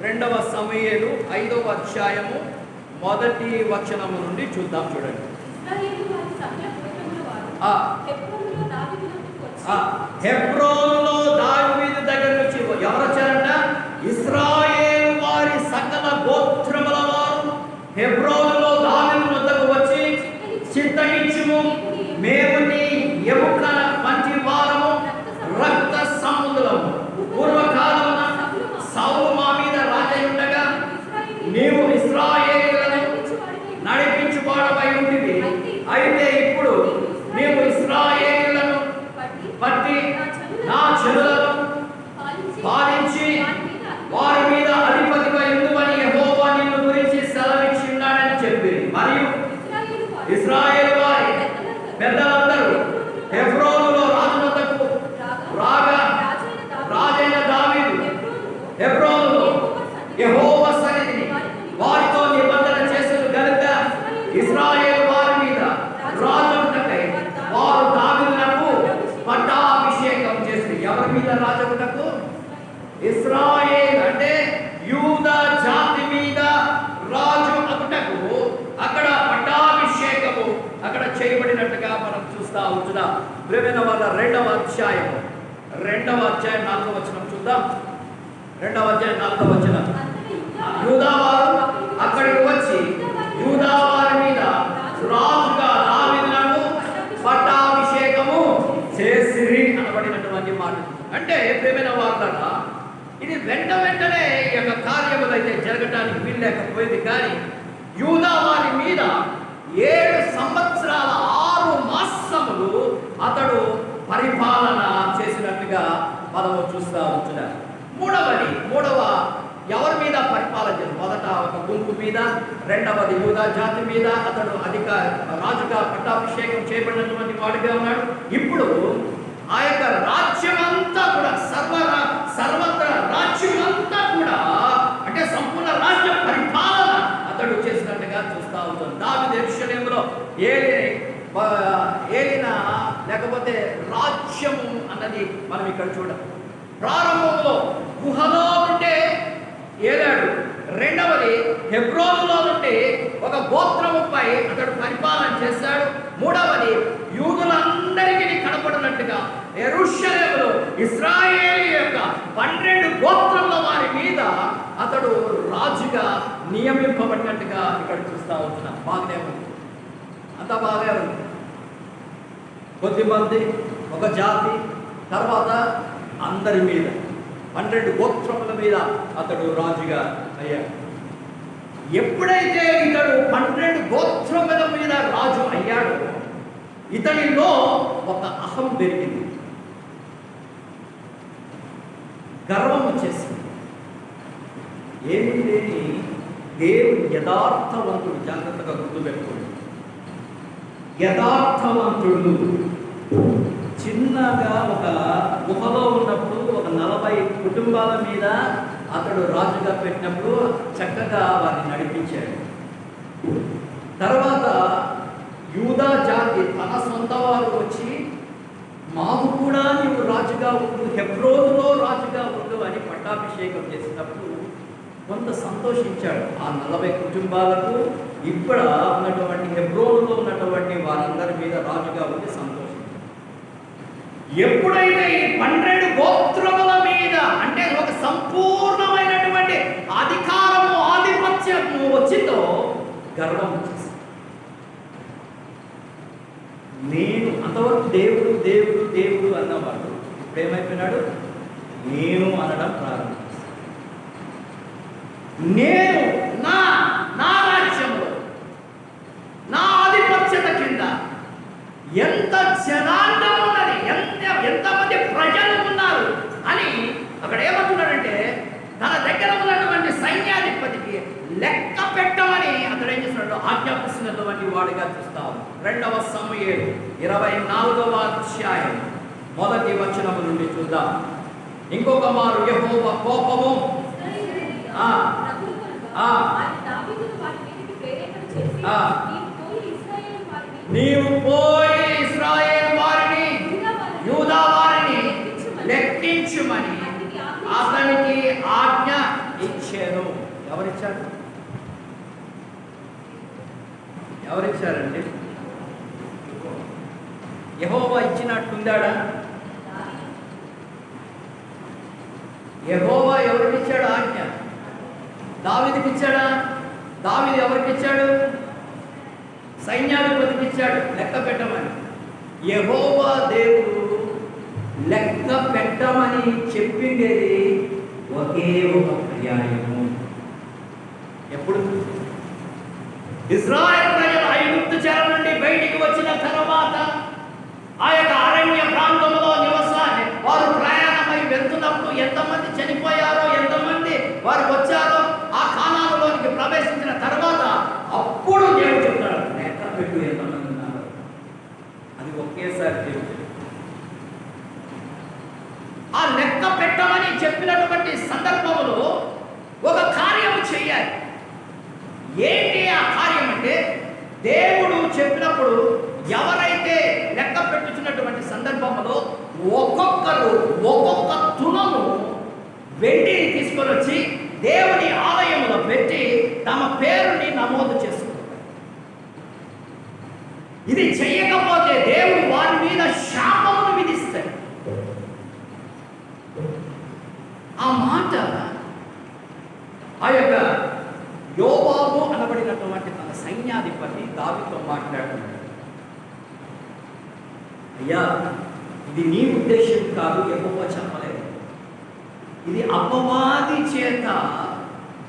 2వ సమూయేలు 5వ అధ్యాయము 1వ వచనము నుండి చూద్దాం. చూడండి. హెబ్రోనులో దావీదు దగ్గర నుంచి ఎవరు వచ్చారంట? ఇశ్రాయేలు వారి సకల గోత్రముల వారు హెబ్రోనులో దావీదు వద్దకు వచ్చి, చిత్తగించుము, మేము నీ ఎముకల వంటి వారము, రక్త సముద్రము. పూర్వకాలమున సౌలు మా మీద రాజై ఉండగా నీవు ఇశ్రాయేలులను నడిపించువాడవై ఉంటివి. అయితే ఇప్పుడు నీవు ఇశ్రాయేలులను బట్టి నా చెరులను పాలించి వారి మీద అధిపతిగా ఉండుమని యెహోవా నిన్ను గురించి సెలవిచ్చి ఉన్నాడని చెప్పి, మరియు ఇశ్రాయేలు వారి పెద్దలందరూ హెబ్రోనులో రాజు వద్దకు రాగా రాజైన దావీదు హెబ్రోనులో యెహోవా సన్నిధిని వారితో నిబంధన చేసిన గనుక ఇశ్రాయేలు వారి మీద రాజుటకై వారు దావీదునకు పట్టాభిషేకం చేసి. ఎవరి మీద రాజుటకు? ఇశ్రాయేల్ అంటే యూదా జాతి మీద రాజు అగుటకు అక్కడ పట్టాభిషేకము అక్కడ చేయబడినట్టుగా మనం చూస్తా ఉంటున్నాం. ప్రియమైన వాళ్ళ 2వ అధ్యాయం 4వ వచనం చూద్దాం. 2వ అధ్యాయం 4వ వచనం. యూదా వారు అక్కడికి వచ్చి యూదా వారి మీద రాజుగా దావీదునకు పట్టాభిషేకము చేసిరి అనబడినటువంటి మాట. అంటే ప్రియమైన వాళ్ళ ఇది వెంటనే ఈ యొక్క కార్యములు అయితే జరగటానికి వీల్లేకపోయింది. కానీ యూదా వారి మీద 7 సంవత్సరాల 6 మాసములు అతడు పరిపాలన చేసినట్టుగా మనము చూస్తూ ఉంటున్నాం. మూడవ ఎవరి మీద పరిపాలన చేసి? మొదట ఒక గుంపు మీద, రెండవది యూదా జాతి మీద అతడు రాజుగా పట్టాభిషేకం చేయబడినటువంటి వాడిగా ఉన్నాడు. ఇప్పుడు ఆ యొక్క రాజ్యమంతా కూడా సర్వత్ర రాజ్యమంతా కూడా అంటే సంపూర్ణ రాజ్య పరిపాలన అతడు చేసినట్టుగా చూస్తూ ఉంటాం. దావీదు యెరూషలేములో ఏలిన లేకపోతే రాజ్యము అన్నది మనం ఇక్కడ చూడాలి. ప్రారంభంలో గుహలో ఉంటే ఏలాడు. రెండవది హెబ్రోనులో నుండి ఒక గోత్రముపై అతడు పరిపాలన చేశాడు. మూడవది యూదులందరికీ కనపడినట్టుగా యెరూషలేములో ఇశ్రాయేలు యొక్క 12 గోత్రముల వారి మీద అతడు రాజుగా నియమింపబడినట్టుగా ఇక్కడ చూస్తూ ఉంటున్నాం. బాగానే ఉంది, అంత బాగా ఉంది. కొద్దిమంది ఒక జాతి తర్వాత అందరి మీద 12 గోత్రముల మీద అతడు రాజుగా అయ్యాడు. ఎప్పుడైతే ఇతడు 12 గోత్రముల మీద రాజు అయ్యాడో ఇతనిలో ఒక అహం పెరిగింది, గర్వం వచ్చేసింది. ఏమీ లేని దేవుడు యథార్థవంతుడు. జాగ్రత్తగా గుర్తుపెట్టుకోండి, యథార్థవంతుడు. చిన్నగా ఒక గుహలో ఉన్నప్పుడు ఒక 40 కుటుంబాల మీద అతడు రాజుగా పెట్టినప్పుడు చక్కగా వారిని నడిపించాడు. తర్వాత యూదా జాతి తన సొంత వారు వచ్చి మాకు కూడా నీవు రాజుగా ఉండు, హెబ్రోనులో రాజుగా ఉండు అని పట్టాభిషేకం చేసినప్పుడు కొంత సంతోషించాడు. ఆ 40 కుటుంబాలకు ఇక్కడ ఉన్నటువంటి హెబ్రోనులో ఉన్నటువంటి వారందరి మీద రాజుగా ఉండి సంతోషించాడు. ఎప్పుడైతే ఈ 12 గోత్రముల మీద అంటే ఒక సంపూర్ణమైనటువంటి అధికారము ఆధిపత్యము వచ్చిందో గర్వం వచ్చేసింది. నేను అంతవరకు దేవుడు దేవుడు దేవుడు అన్నవాడు ఇప్పుడు ఏమైపోయినాడు? నేను అనడం ప్రారంభించాను. నేను నా రాజ్యంలో నా ఆధిపత్యత కింద ఎంత జనాంగం ఉన్నది, ఎంతమంది ప్రజలు ఉన్నారు అని అక్కడ ఏమంటున్నాడంటే తన దగ్గర ఉన్నటువంటి సైన్యాధిపతికి లెక్క పెట్టమని అతడు ఏం చేస్తున్నాడు, ఆజ్ఞాపిస్తున్నటువంటి వాడిగా చూస్తాం. 2వ సమూయేలు 24వ అధ్యాయం 1వ వచనం నుండి చూద్దాం. ఇంకొక మారు యెహోవా కోపము నీవు పోయి ఇశ్రాయేలు వారిని యూదా వారిని లెక్కించుమని అతనికి ఆజ్ఞ ఇచ్చాను. ఎవరిచ్చారండి? యెహోవా ఇచ్చినట్టుందాడా? యెహోవా ఎవరికి ఇచ్చాడు ఆజ్ఞ? దావీదుకి ఇచ్చాడా? దావీదు ఎవరికి ఇచ్చాడు? సైన్యాధిపతికి ఇచ్చాడు లెక్క పెట్టమని. యెహోవా దేవుడు లెక్క పెట్టమని చెప్పిండేది ఒకే ఒక పర్యాయము. ఎప్పుడు? ఇశ్రాయేలు ప్రజలు ఐగుప్తు చెర నుండి బయటికి వచ్చిన తర్వాత ఆ యొక్క అరణ్య ప్రాంతంలో వారు ప్రయాణమై వెళ్తున్నప్పుడు ఎంతమంది చనిపోయారో, ఎంతమంది వారు వచ్చారో, ఆ కానానులోనికి ప్రవేశించిన తర్వాత అప్పుడు దేవుడు చెప్తాడు లెక్క పెట్టు ఎంతమంది ఉన్నారు. అది ఒకేసారి దేవుడు ఆ లెక్క పెట్టమని చెప్పినటువంటి సందర్భంలో ఒక కార్యం చేయాలి. ఏంటి ఆ కార్యం అంటే, దేవుడు చెప్పినప్పుడు ఎవరైతే లెక్క పెట్టుచున్నటువంటి సందర్భంలో ఒక్కొక్కరు ఒక్కొక్క తులము వెండిని తీసుకొని వచ్చి దేవుని ఆలయంలో పెట్టి తమ పేరుని నమోదు చేసుకుంటారు. ఇది చెయ్యకపోతే దేవుడు వారి మీద శాపమును విధిస్తాడు. ఆ మాట ఆ యొక్క యోవాబు అనబడినటువంటి తన సైన్యాధిపతి దావీదుతో మాట్లాడుతున్నాడు. అయ్యా, ఇది నీ ఉద్దేశం కాదు, యెహోవా చెప్పలేదు. ఇది అపవాది చేత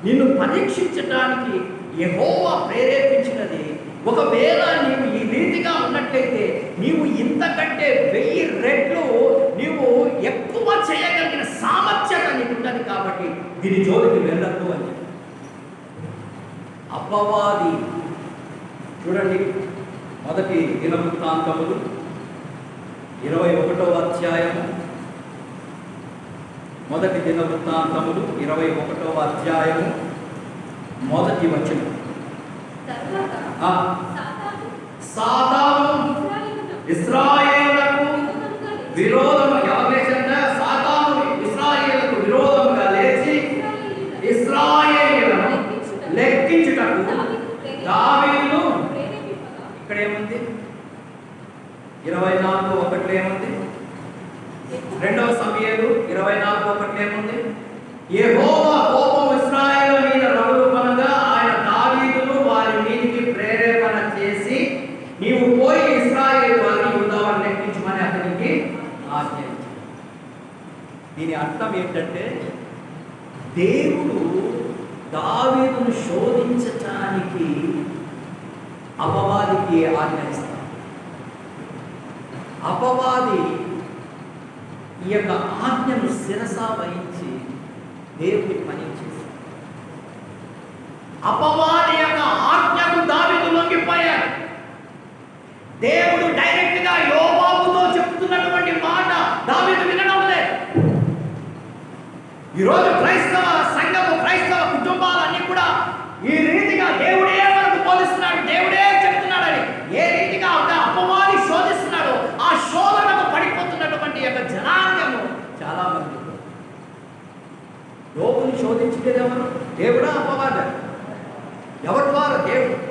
నిన్ను పరీక్షించడానికి యెహోవా ప్రేరేపించినది. ఒకవేళ నీవు ఈ రీతిగా ఉన్నట్లయితే నీవు ఇంతకంటే 1000 రెట్లు నీవు ఎక్కువ చేయగలిగిన సామర్థ్యత నీకు ఉన్నది, కాబట్టి దీని జోలికి వెళ్ళద్దు అని. అపవాది చూడండి, 1 దినవృత్తాంతములు 21వ అధ్యాయము 1 దినవృత్తాంతములు 21వ అధ్యాయము 1వ వచనం. సాతాను ఇశ్రాయేలుకు విరోధముగా సాతాను ఇశ్రాయేలుకు విరోధముగా లేచి ఇశ్రాయేలును లెక్కించుటకు దావీదు ఇక్కడ ఏముంది? 24:1 ఏముంది? 2వ సమూయేలు 24:1 ఏముంది? యెహోవా కోపం ఇశ్రాయేలు మీద రగులుకొనగా ఆయన దావీదును వారి మీదికి ప్రేరేపణ చేసి నీవు పోయి ఇశ్రాయేలు వారిని యూదా వారిని లెక్కించమని అతనికి ఆజ్ఞాపించాడు. దీని అర్థం ఏంటంటే, దేవుడు దావీదును శోధించటానికి అపవాదికి ఆజ్ఞాపిస్తాడు. అపవాది ఈ యొక్క ఆజ్ఞను శిరస వహించి దేవుని పని చేశాడు. అపవాది యొక్క ఆజ్ఞకు దావీదు లొంగిపోయాడు. దేవుడు డైరెక్ట్ గా యోవాబుతో చెప్తున్నటువంటి మాట దావీదు వినడం లేదు. ఈరోజు క్రైస్తవ సంఘము, క్రైస్తవ కుటుంబాలన్నీ కూడా ఈ రీతిగా దేవుడే మనకు బోధిస్తున్నాడు, దేవుడే చెప్తున్నాడని ఏ రీతిగా అపవాది శోధిస్తున్నాడో ఆ శోధనకు పడిపోతున్నటువంటి యొక్క జనాంగము చాలా మంది. యోబుని శోధించేది ఎవరు? దేవుడా అపవాది? ఎవరి ద్వారా?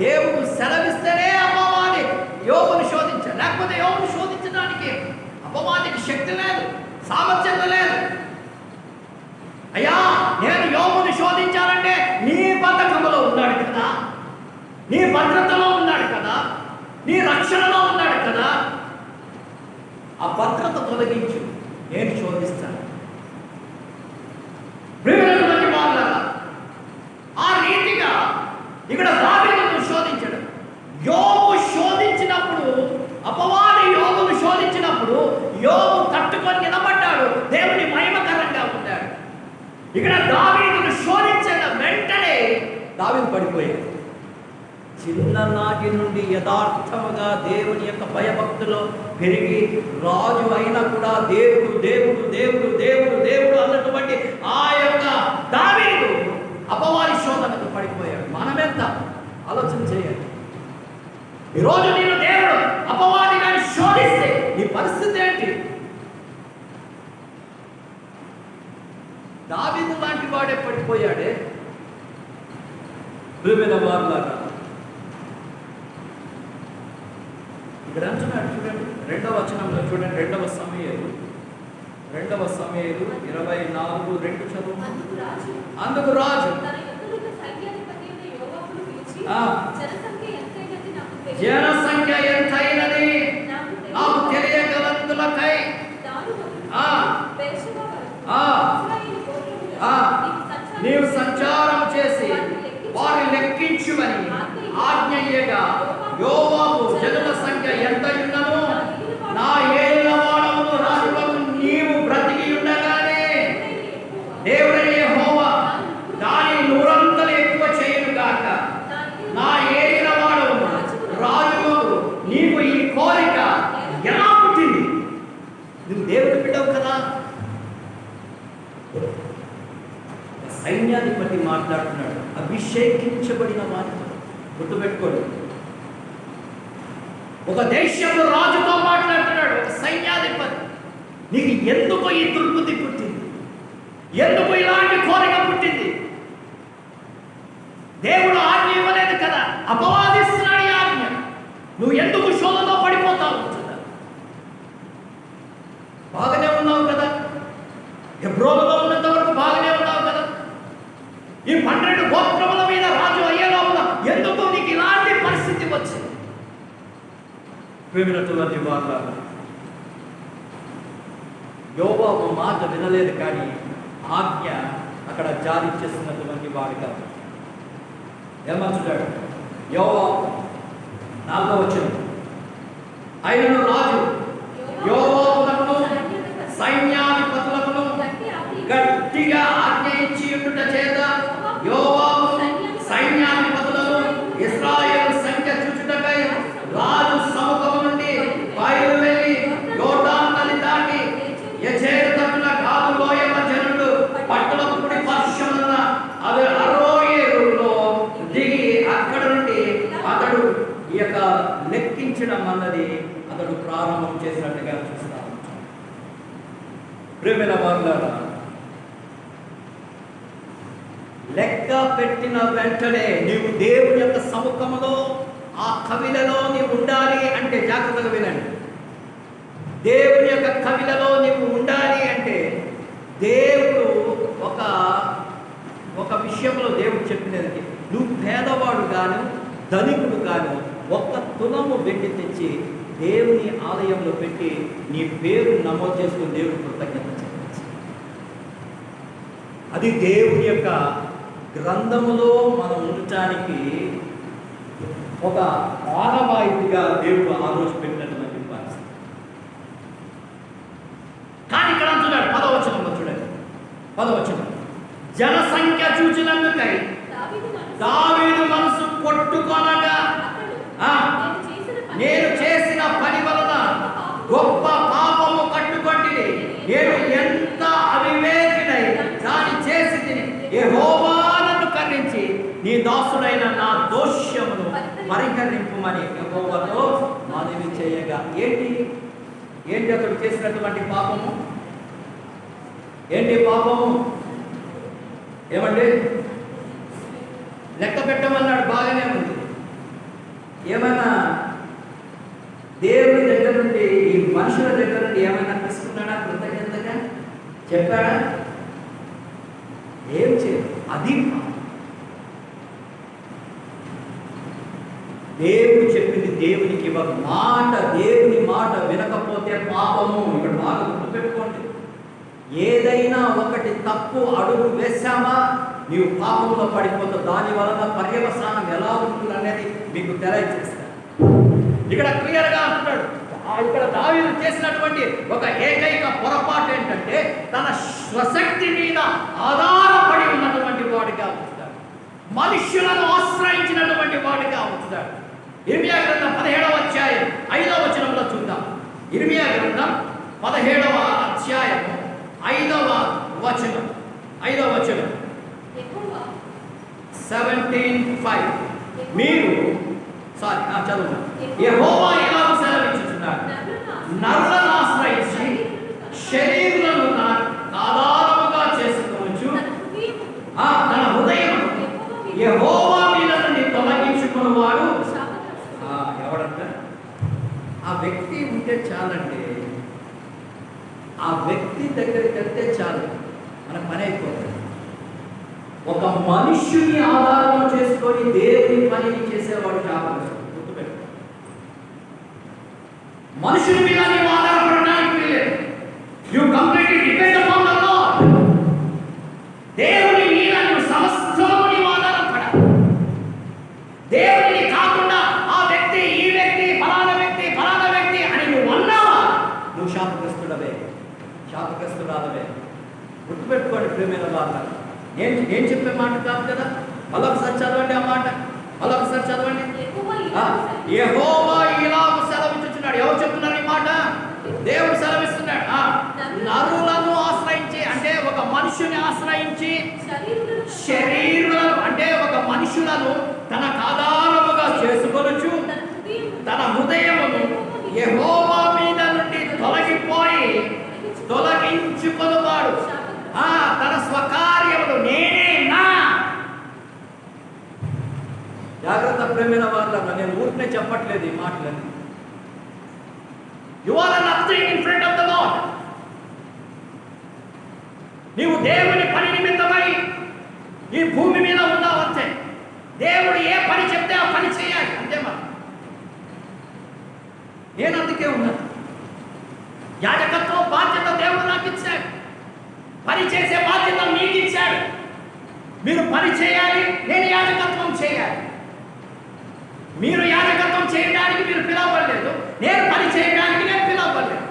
దేవుడు సెలవిస్తేనే అపవాది యోబుని శోధించాడు. లేకపోతే యోబుని శోధించడానికి అపవాదికి శక్తి లేదు, సామర్థ్యత లేదు. అయ్యా, నేను యోబుని శోధించాలంటే నీ పథకంలో ఉన్నాడు కదా, నీ భద్రతలో ఉన్నాడు కదా, నీ రక్షణలో ఉన్నాడు కదా, ఆ భద్రత తొలగించు, నేను శోధిస్తాను. ప్రియమైనటువంటి వారులారా, ఆ రీతిగా ఇక్కడ దావీదును శోధించాడు. యోబు శోధించినప్పుడు అపవాది యోబును యోబు తట్టుకొని నిలబడ్డాడు, దేవుని మహిమకరంగా ఉన్నాడు. ఇక్కడ దావీదును శోధించిన వెంటనే దావీదు పడిపోయాడు. చిన్ననాటి నుండి యథార్థముగా దేవుని యొక్క భయభక్తులో పెరిగి రాజు అయినా కూడా దేవుడు దేవుడు దేవుడు దేవుడు దేవుడు అన్నటువంటి ఆ యొక్క దావీదు అపవాది శోధనకు పడిపోయాడు. మనమెంత ఆలోచన చేయాలి. ఈరోజు నేను దేవుడు అపవాది గాని శోధిస్తే నీ పరిస్థితి ఏంటి? దావీదు లాంటి వాడే పడిపోయాడే. భూమిన వారులాగా ఇక్కడ అంటున్నాడు చూడండి, 2వ వచనంలో చూడండి, 2వ సమూయేలు 24:2 చదువు. అందుకు రాజు జనసంఖ్య ఎంతైనది నాకు తెలియగలందులకై నీవు సంచారం చేసి వారిని లెక్కించుమని ఆజ్ఞయ్యగా యోవాబు జనుల సంఖ్య ఎంత ఉన్నదో నా ఏలినవాడవును రాజులకు నీవు బ్రతికి ఉండగానే దేవుడైన యెహోవా దాని నూరంతలు ఎక్కువ చేయను గాక. నా ఏలినవాడవును రాజులకు నీకు ఈ కోరిక ఎలా పుట్టింది? నువ్వు దేవుడి బిడ్డవు కదా. సైన్యాధిపతి మాట్లాడుతున్నాడు, అభిషేకించబడిన వారితో. గుర్తుపెట్టుకోండి, ఒక దేశంలో రాజుతో మాట్లాడుతున్నాడు, ఒక సైన్యాధిపతి. నీకు ఎందుకు ఈ దుర్బుద్ధి పుట్టింది? ఎందుకు ఇలాంటి కోరిక పుట్టింది? దేవుడు ఆజ్ఞ ఇవ్వలేదు కదా, అపవాదిస్తున్నాడు ఈ ఆజ్ఞ. నువ్వు ఎందుకు శోధనలో పడిపోతావు? బాగానే ఉన్నావు కదా, హెబ్రోనులో ఉన్నంత వరకు బాగానే ఉన్నావు కదా. ఈ 12 గోత్రముల మీద రాజు అయ్యేలోపల ఎందుకు నీకు ఇలాంటి పరిస్థితి వచ్చింది? ప్రేమినటువంటి వారు యోవాబు మాట వినలేదు, కానీ ఆజ్ఞ అక్కడ జారీ చేస్తున్నటువంటి వాడు కాదు. ఏమంటున్నాడు యోవాబు 4వ వచనం, ఆయనను రాజు యోవాబునకు సైన్యాధిపతులకు గట్టిగా ఆజ్ఞ ఇచ్చి ఉండుట చేత యోవాబు సైన్యాధిపతులను ఇశ్రాయేలు సంఖ్య చూచుటకై రాజు సముఖము నుండి బయలువెళ్ళి యోర్దాను నది దాటి యెజెరు తట్టున గాదు లోయ జనులు పట్టణ కుడి పశ్చిమమున అరోయేరులో దిగి అక్కడ నుండి అతడు ఈ యొక్క లెక్కించడం అన్నది అతడు ప్రారంభం చేసినట్టుగా చూస్తాం. ప్రేమైన వారులారా, లెక్క పెట్టిన వెంటనే నీవు దేవుని యొక్క సముఖములో ఆ కవిలలో నీవు ఉండాలి అంటే, జాగ్రత్తగా వినండి, దేవుని యొక్క కవిలలో నీవు ఉండాలి అంటే దేవుడు ఒక విషయంలో దేవుడు చెప్పినది, నువ్వు పేదవాడు గాను ధనికుడు గాను 1 తులము వెండి తెచ్చి దేవుని ఆలయంలో పెట్టి నీ పేరు నమోదు చేసుకుని దేవుడు కృతజ్ఞత చెప్పచ్చు. అది దేవుని యొక్క గ్రంథములో మనం ఉండటానికి ఒక ఆనవాయితీగా దేవుడు ఆ రోజు పెట్టినటువంటి పరిస్థితి. కానీ ఇక్కడ అంటున్నాడు 10వ వచనంలో చూడండి, 10వ వచనం, జనసంఖ్య చూచినందుకై దావీదు మనసు కొట్టుకొనగా నేను చేసిన పని వలన గొప్ప పాపము కట్టుకొంటిని, నేను ఎంత అవివేకినై దాని చేసి తిని యెహోవా నన్ను కరుణించి నీ దాసుడైన నా దోషమును పరిహరింపుమని యెహోవాతో మనవి చేయగా. ఏంటి అతడు చేసినటువంటి పాపము? ఏంటి పాపము? ఏమండి, లెక్క పెట్టమన్నాడు, బాగానే ఉంది. ఏమైనా దేవుని దగ్గర నుండి ఈ మనుషుల దగ్గర నుండి ఏమైనా తీసుకున్నాడా? కృతజ్ఞతగా చెప్పాడా? ఏం చేయదు. అది దేవుడు చెప్పింది దేవునికి ఇవ్వక మాట, దేవుని మాట వినకపోతే పాపము. ఇక్కడ బాగా గుర్తుపెట్టుకోండి, ఏదైనా ఒకటి తప్పు అడుగు వేశామా నీవు పాపంలో పడిపోతావు. దాని వలన పర్యవసానం ఎలా ఉంటుంది అనేది మీకు తెలియజేస్తాను. ఇక్కడ క్లియర్గా అంటున్నాడు, ఇక్కడ దావీదు చేసినటువంటి ఒక ఏకైక పొరపాటు ఏంటంటే తన స్వశక్తి మీద ఆధారపడి ఉన్నటువంటి వాడిగా ఉంచుతాడు, మనుష్యులను ఆశ్రయించినటువంటి వాడిగా ఉంచుతాడు. ఇర్మియా గ్రంథం 17వ అధ్యాయం 5వ వచనంలో చూద్దాం. ఇర్మియా గ్రంథం 17వ అధ్యాయం 5వ వచనం 17:5 మీరు చదువు. యెహోవా ఇలాగ సెలవిచ్చుచున్నాడు, నరులను ఆశ్రయించి శరీరులను ఆధారముగా చేసుకోవచ్చు, తన హృదయం యెహోవా మీద నుండి తొలగించుకున్నవాడు ఎవడంట? ఆ వ్యక్తి ఉంటే చాలండి, ఆ వ్యక్తి దగ్గరికి వెళ్తే చాలు, మన పని అయిపోతుంది. ఒక మనుష్యుని ఆధారం చేసుకొని దేవుని పనిని చేసేవాడు శాపగ్రస్తుడు. గుర్తుపెట్టు, మనుషుని మీద నీవు ఆధారపడడానికి వీలేదు. You completely depend upon the lord. దేవుని మీద నువ్వు సమస్తము నీవు ఆధారపడాలి. దేవుని కాకుండా ఆ వ్యక్తి, ఈ వ్యక్తి, ఫలానా వ్యక్తి అని నువ్వు అన్నావా, నువ్వు శాపగ్రస్తురాలవే. గుర్తుపెట్టుకోండి ప్రియమైన వారు, నేను చెప్పే మాట కాదు కదా. మళ్ళొకసారి చదవండి ఆ మాట, మళ్ళొకసారి చదవండి. యెహోవా ఇలాగ సెలవిచ్చుచున్నాడు. ఎవరు చెప్తున్నారు ఈ మాట? దేవుడు సెలవిస్తున్నాడు. నరులను ఆశ్రయించి అంటే ఒక మనుషుని ఆశ్రయించి, శరీరులను అంటే ఒక మనుషులను తనకు ఆధారముగా చేసుకొనొచ్చు, తన హృదయమును యెహోవా మీద నుండి తొలగించుకొనువాడు తన స్వకార్యములు నేనేనా. జాగ్రత్త ప్రేమైన వాళ్ళ, నేను ఊరినే చెప్పట్లేదు ఈ మాటలని. You are nothing in front of the lord. నీవు దేవుని పని నిమిత్తమై ఈ భూమి మీద ఉన్నావు అంతే. దేవుడు ఏ పని చెప్తే ఆ పని చేయాలి అంతే. నేను అందుకే ఉన్నాను. యాజకత్వం బాధ్యత దేవుడు నాకు ఇచ్చాడు, పని చేసే బాధ్యత మీకు ఇచ్చాడు. మీరు పని చేయాలి, నేను యాజకత్వం చేయాలి. మీరు యాజకత్వం చేయడానికి మీరు పిలవబడలేదు, నేను పని చేయడానికి నేను పిలవబడలేదు.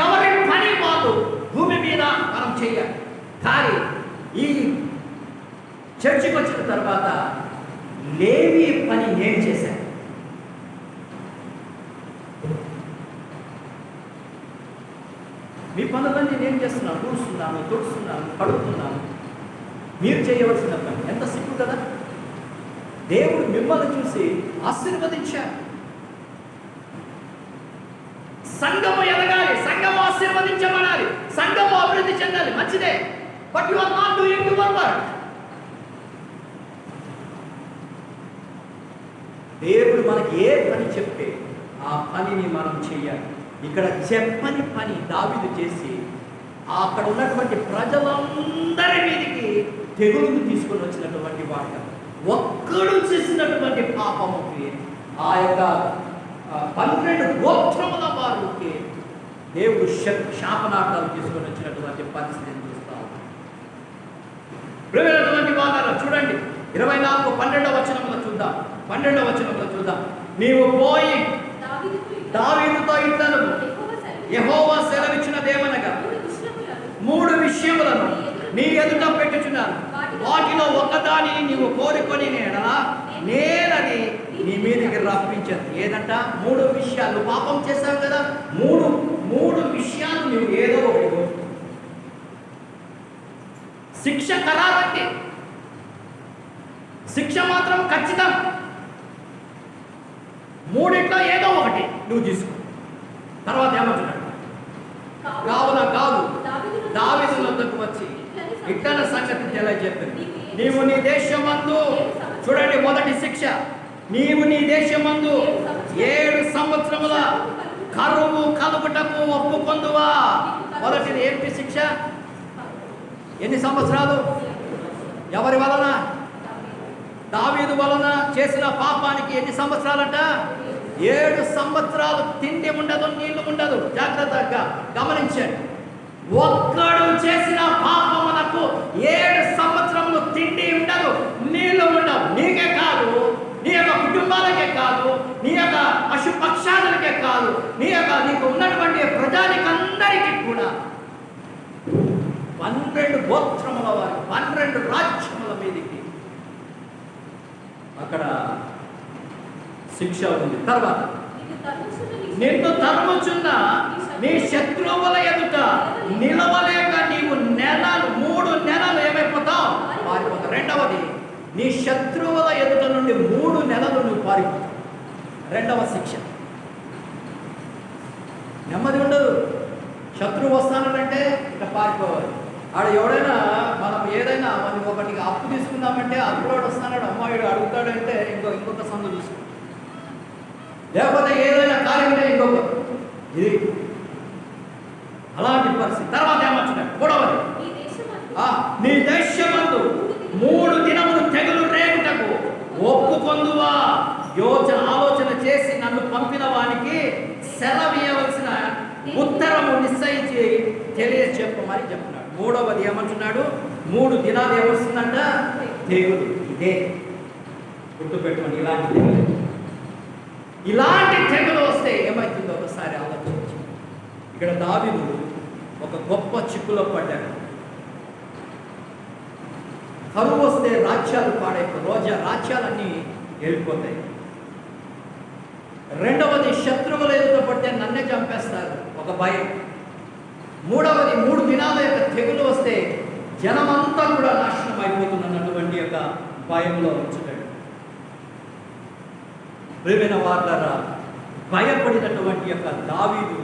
ఎవరి పని వాళ్ళు భూమి మీద మనం చేయాలి. కానీ ఈ చర్చికి వచ్చిన తర్వాత లేవి పని నేను చేశాను. మీ పనులన్నీ నేను చేస్తున్నాను, కూర్చున్నాను, తుడుస్తున్నాను, కడుగుతున్నాను. మీరు చేయవలసిన పని ఎంత సిగ్గు కదా. దేవుడు మిమ్మల్ని చూసి ఆశీర్వదించారు. సంఘము ఎదగాలి, సంఘము ఆశీర్వదించబడాలి, సంఘము అభివృద్ధి చెందాలి, మంచిదే. But you are not doing your work. దేవుడు మనకి ఏ పని చెప్తే ఆ పనిని మనం చేయాలి. ఇక్కడ చెప్పని పని దావీదు చేసి అక్కడ ఉన్నటువంటి ప్రజలందరి మీదకి తెగులును తీసుకొని వచ్చినటువంటి వాడు. ఒక్కడు చేసినటువంటి పాపముకి ఆ యొక్క 12 గోత్రముల వారికి దేవుడు శాపనార్థాలు తీసుకొని వచ్చినటువంటి పరిస్థితిని చూస్తాం. ప్రియమైనటువంటి వారు చూడండి, 24:12వ వచనంలో చూద్దాం. 12వ వచనంలో చూద్దాం. నీవు పోయి దావీదుతో ఇట్లను, యెహోవా సెలవిచ్చినదేమనగా 3 విషయములను నీ ఎదుట పెట్టుచున్నాను, వాటిలో ఒకదానిని నీవు కోరుకొని నేనది నీ మీదకి రప్పించదు. ఏదంట? 3 విషయాలు. పాపం చేశావు కదా, 3 విషయాలు నువ్వు ఏదో ఒకటి. శిక్ష ఖరారండి, శిక్ష మాత్రం ఖచ్చితం. 3 ఏదో ఒకటి నువ్వు తీసుకో. తర్వాత ఏమంటున్నాడు? కావున దావీదు వద్దకు వచ్చి ఇట్ల సంగతి తెలియజెప్పాడు. నీవు నీ దేశమందు, చూడండి మొదటి శిక్ష, నీవు నీ దేశమందు 7 సంవత్సరముల కరువు కలుగుటకు ఒప్పుకొందువా. మొదటిది ఏంటి శిక్ష? ఎన్ని సంవత్సరాలు? ఎవరి వలన? దావీదు వలన చేసిన పాపానికి ఎన్ని సంవత్సరాలంట? 7 సంవత్సరాలు తిండి ఉండదు, నీళ్లు ఉండదు. జాగ్రత్తగా గమనించండి. ఒక్కడు చేసిన పాపమునకు 7 సంవత్సరములు తిండి ఉండదు, నీళ్లు ఉండవు. నీకే కాదు, నీ యొక్క కుటుంబాలకే కాదు, నీ యొక్క పశుపక్షాదులకే కాదు, నీకు ఉన్నటువంటి ప్రజానికందరికీ కూడా 12 గోత్రముల వారి 12 రాజ్యముల మీదకి అక్కడ శిక్ష ఉంది. తర్వాత నిన్ను తరుముచున్న నీ శత్రువుల ఎదుట నిలవలేక నీవు 3 నెలలు ఏమైపోతావు? పారిపోతావు. రెండవది, నీ శత్రువుల ఎదుట నుండి 3 నెలలు నువ్వు పారిపోతావు. రెండవ శిక్ష. నెమ్మది ఉండదు. శత్రువు వస్తానంటే ఇక పారిపోవాలి. ఆడ ఎవడైనా మనం ఏదైనా మనం ఒకటికి అప్పు తీసుకుందామంటే అప్పులోడు వస్తాడు, అమ్మాయిడు అడుగుతాడంటే ఇంకొక సందు చూసుకుంటాం. లేకపోతే ఏదైనా కార్యం ఉంటే ఇంకొక ఇది అలాంటి పరిస్థితి. తర్వాత ఏమంటున్నాడు? 3వది, నీ దేశమందు 3 దినములు తెగులు రేగుటకు ఒప్పుకొందువా? ఆలోచన చేసి నన్ను పంపిన వానికి సెలవీయవలసిన ఉత్తరము నిశ్చయించి తెలియచెప్పమని చెప్తున్నాడు. 3వది ఏమంటున్నాడు? 3 దినాలు ఏమొస్తుందంట? తెగులు. ఇదే గుర్తుపెట్టుకోండి. ఇలాంటి తెగులు వస్తే ఏమవుతుందో ఒకసారి ఆలోచించి. ఇక్కడ దావీదు ఒక గొప్ప చిక్కులో పడ్డాడు. కరువు వస్తే రాజ్యాలు పాడైపోయి రాజ్యాలన్నీ వెళ్ళిపోతాయి. రెండవది, శత్రువుల ఎదుట పడితే నన్నే చంపేస్తారు, ఒక భయం. 3వది, 3 దినాల యొక్క తెగులు వస్తే జనమంతా కూడా నాశనం అయిపోతున్నటువంటి యొక్క భయంలో ఉంచుతాడు. ప్రియమైన వార్లారా, భయపడినటువంటి యొక్క దావీదు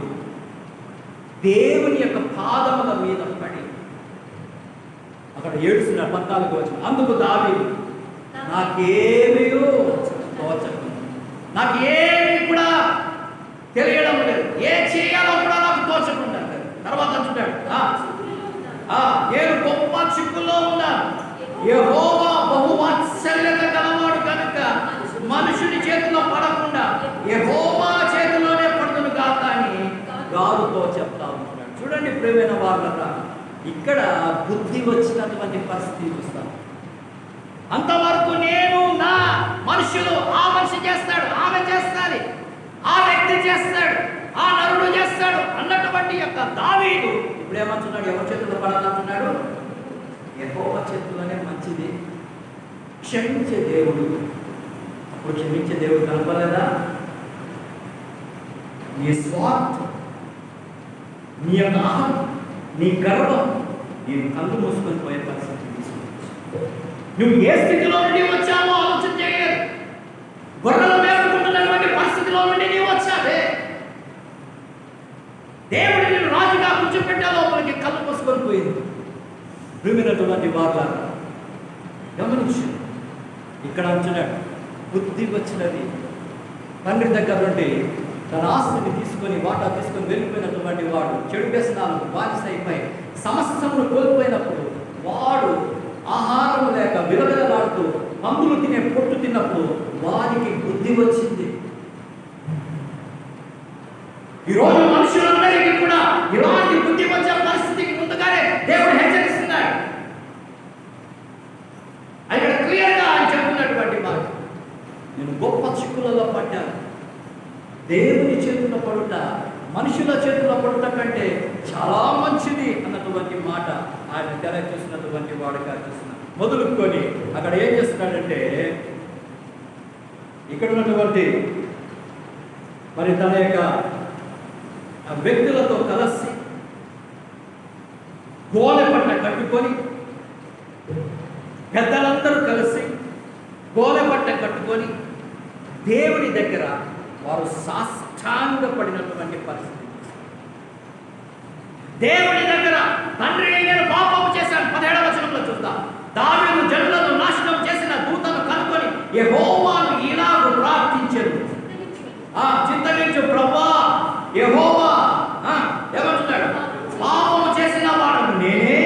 దేవుని యొక్క పాదముల మీద పడి అక్కడ ఏడుస్తున్నాడు. 14వ వచనం. అందుకు దావీదు, నాకేమీ తోచదు, నాకు ఏమీ కూడా తెలియడం లేదు, ఏ చేయాలో కూడా నాకు తోచకుండా. తర్వాత అంటున్నాడు, నేను గొప్ప చిక్కుల్లో ఉన్నాను. యెహోవా బహువాత్సల్యత గలవాడు కనుక మనుషుని చేతిలో పడకుండా యెహోవా చేతిలోనే పడుతును కాక అని గాలుతో చెప్తా ఉంటున్నాడు. చూడండి ప్రియమైన వార్లారా, ఇక్కడ బుద్ధి వచ్చినటువంటి పరిస్థితి చూస్తాం. అంతవరకు నేను నా మనుషులు, ఆ మనిషి చేస్తాడు, ఆమె చేస్తాది, ఆ వ్యక్తి చేస్తాడు, ఆ నరుడు చేస్తాడు అన్నటువంటి యొక్క దావీదు ఇప్పుడు ఏమంటున్నాడు? ఎవరి చేతుల్లో పడాలంటున్నాడు? యెహోవా చేతుల్లోనే మంచిది. క్షమించే దేవుడు. అప్పుడు క్షమించే దేవుడు కనపలేదా? నీ స్వార్థం, నీ యొక్క అహం, నీ గర్వం నేను కళ్ళు మూసుకొని పోయే పరిస్థితి తీసుకొచ్చు. నువ్వు ఏ స్థితిలో నుండి వచ్చావో ఆలోచన చేయలేదు. గొర్రెలు మేపుకుంటున్నటువంటి పరిస్థితిలో నుండి నీవు వచ్చావే. దేవుడు నేను రాజుగా కూర్చోపెట్టే లోపలికి కళ్ళు మూసుకొని పోయింది. ప్రియమైనటువంటి వార్లారా, గమనించు. ఇక్కడ అంటున్నాడు, బుద్ధి వచ్చినది. తండ్రి దగ్గర నుండి తన ఆస్తిని తీసుకొని వాటా తీసుకొని వెళ్ళిపోయినటువంటి వాడు చెడు వ్యసనాలకు బానిస అయిపోయి సమస్తమును కోల్పోయినప్పుడు వాడు ఆహారం లేక విలవిలలాడుతూ పందులు తినే పొట్టు తిన్నప్పుడు వారికి బుద్ధి వచ్చింది. ఈరోజు మనుషులందరికీ కూడా ఇలాంటి బుద్ధి వచ్చే పరిస్థితికి ముందుగానే దేవుడు హెచ్చరిస్తున్నాడు. ఇక్కడ క్లియర్గా ఆయన చెప్తున్నటువంటి మాట, నేను గొప్ప చిక్కులలో పడ్డాను. దేవుని చేతుల్లో పడుట మనుషుల చేతుల్లో పడుట కంటే చాలా మంచిది అన్నటువంటి మాట ఆయన తెలియజేస్తున్నటువంటి వాడుగా చూస్తున్నాడు. మొదలుకొని అక్కడ ఏం చేస్తున్నాడంటే, ఇక్కడ ఉన్నటువంటి మరి తన యొక్క వ్యక్తులతో కలిసి గోనె పట్ట కట్టుకొని, పెద్దలందరూ కలిసి గోనె పట్ట కట్టుకొని దేవుని దగ్గర వారు సాష్టాంగపడినటువంటి పరిస్థితి. దేవుని దగ్గర తండ్రి నేను పాపము చేశాను. 17వ వచనంలో చూద్దాం. దావీదు జనులను నాశనం చేసిన దూతను కనుకొని యెహోవాను ఇలాగు ప్రార్థించెను, చింతగించు ప్రభువా, యెహోవా ఏమంటున్నాడు? పాపము చేసిన వాడను నేనే,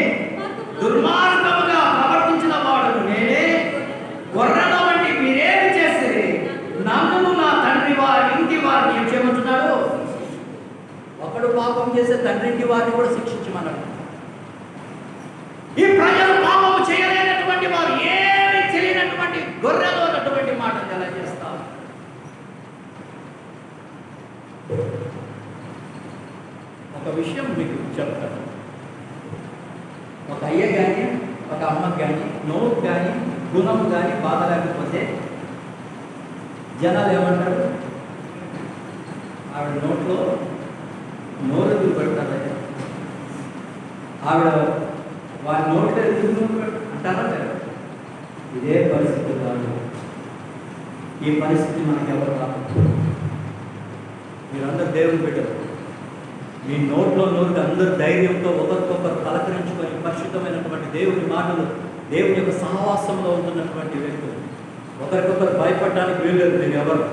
దుర్మార్గముగా ప్రవర్తించిన వాడను నేనే, గొర్రెల వంటి మీరేమి చేస్తే నన్ను నా తండ్రి వారి ఇంటి వారిని ఏం చేయమంటున్నాడు? ఒకడు పాపం చేసే తండ్రి ఇంటి వారిని కూడా శిక్షించమన్నాడు. ఈ ప్రజలు పాపము చేయలేనటువంటి వారు, ఏమి తెలియనటువంటి గొర్రెలు అన్నటువంటి మాట ఎలా చేస్తారు? ఒక విషయం మీకు చెప్తాను. ఒక అయ్య కానీ ఒక అమ్మకి కానీ నోరు కానీ గుణం కానీ బాధ లేకపోతే జనాలు ఏమంటారు? ఆవిడ నోట్లో నోరు పెడతారు, ఆవిడ వారి నోట్లో ఎదురు అంటారా? ఇదే పరిస్థితి కాదు. ఈ పరిస్థితి మనకి ఎవరు రాదు. మీరందరూ దేవుని బిడ్డలు. మీ నోట్లో నోరుగా అందరూ ధైర్యంతో ఒకరికొకరు పలకరించుకొని పరిశుద్ధమైనటువంటి దేవుని మాటలు, దేవుని యొక్క సహవాసంలో ఉంటున్నటువంటి వ్యక్తులు. ఒకరికొకరు భయపడడానికి వీల్లేదు. మీరు ఎవరు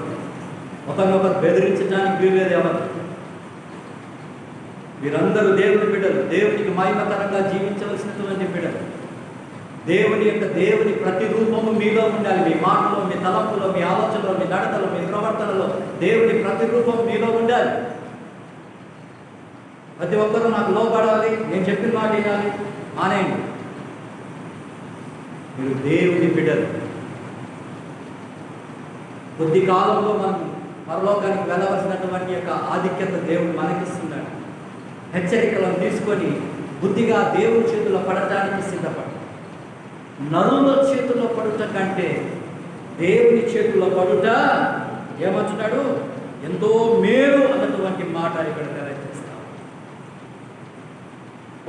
ఒకరినొకరు బెదిరించడానికి వీల్లేదు. ఎవరు మీరందరూ దేవుని బిడ్డలు, దేవునికి మహిమకరంగా జీవించవలసినటువంటి బిడ్డలు. దేవుని ప్రతిరూపము మీలో ఉండాలి. మీ మాటలో, మీ తలంపులో, మీ ఆలోచనలో, మీ నడతలో, మీ ప్రవర్తనలో దేవుని ప్రతిరూపం మీలో ఉండాలి. ప్రతి ఒక్కరూ నాకు లోపడాలి, నేను చెప్పిన మాట వినాలి మానేయండి. మీరు దేవుని బిడ్డలు. కొద్ది కాలంలో మనం పరలోకానికి వెళ్ళవలసినటువంటి యొక్క ఆధిక్యత దేవుడు మనకిస్తున్నాడు. హెచ్చరికలను తీసుకొని బుద్ధిగా దేవుని చేతుల్లో పడటానికి సిద్ధపడు. నరుల చేతుల్లో పడుట కంటే దేవుని చేతుల్లో పడుట ఏమంటున్నాడు? ఎంతో మేలు అన్నటువంటి మాట ఇక్కడ తెలియజేస్తాం.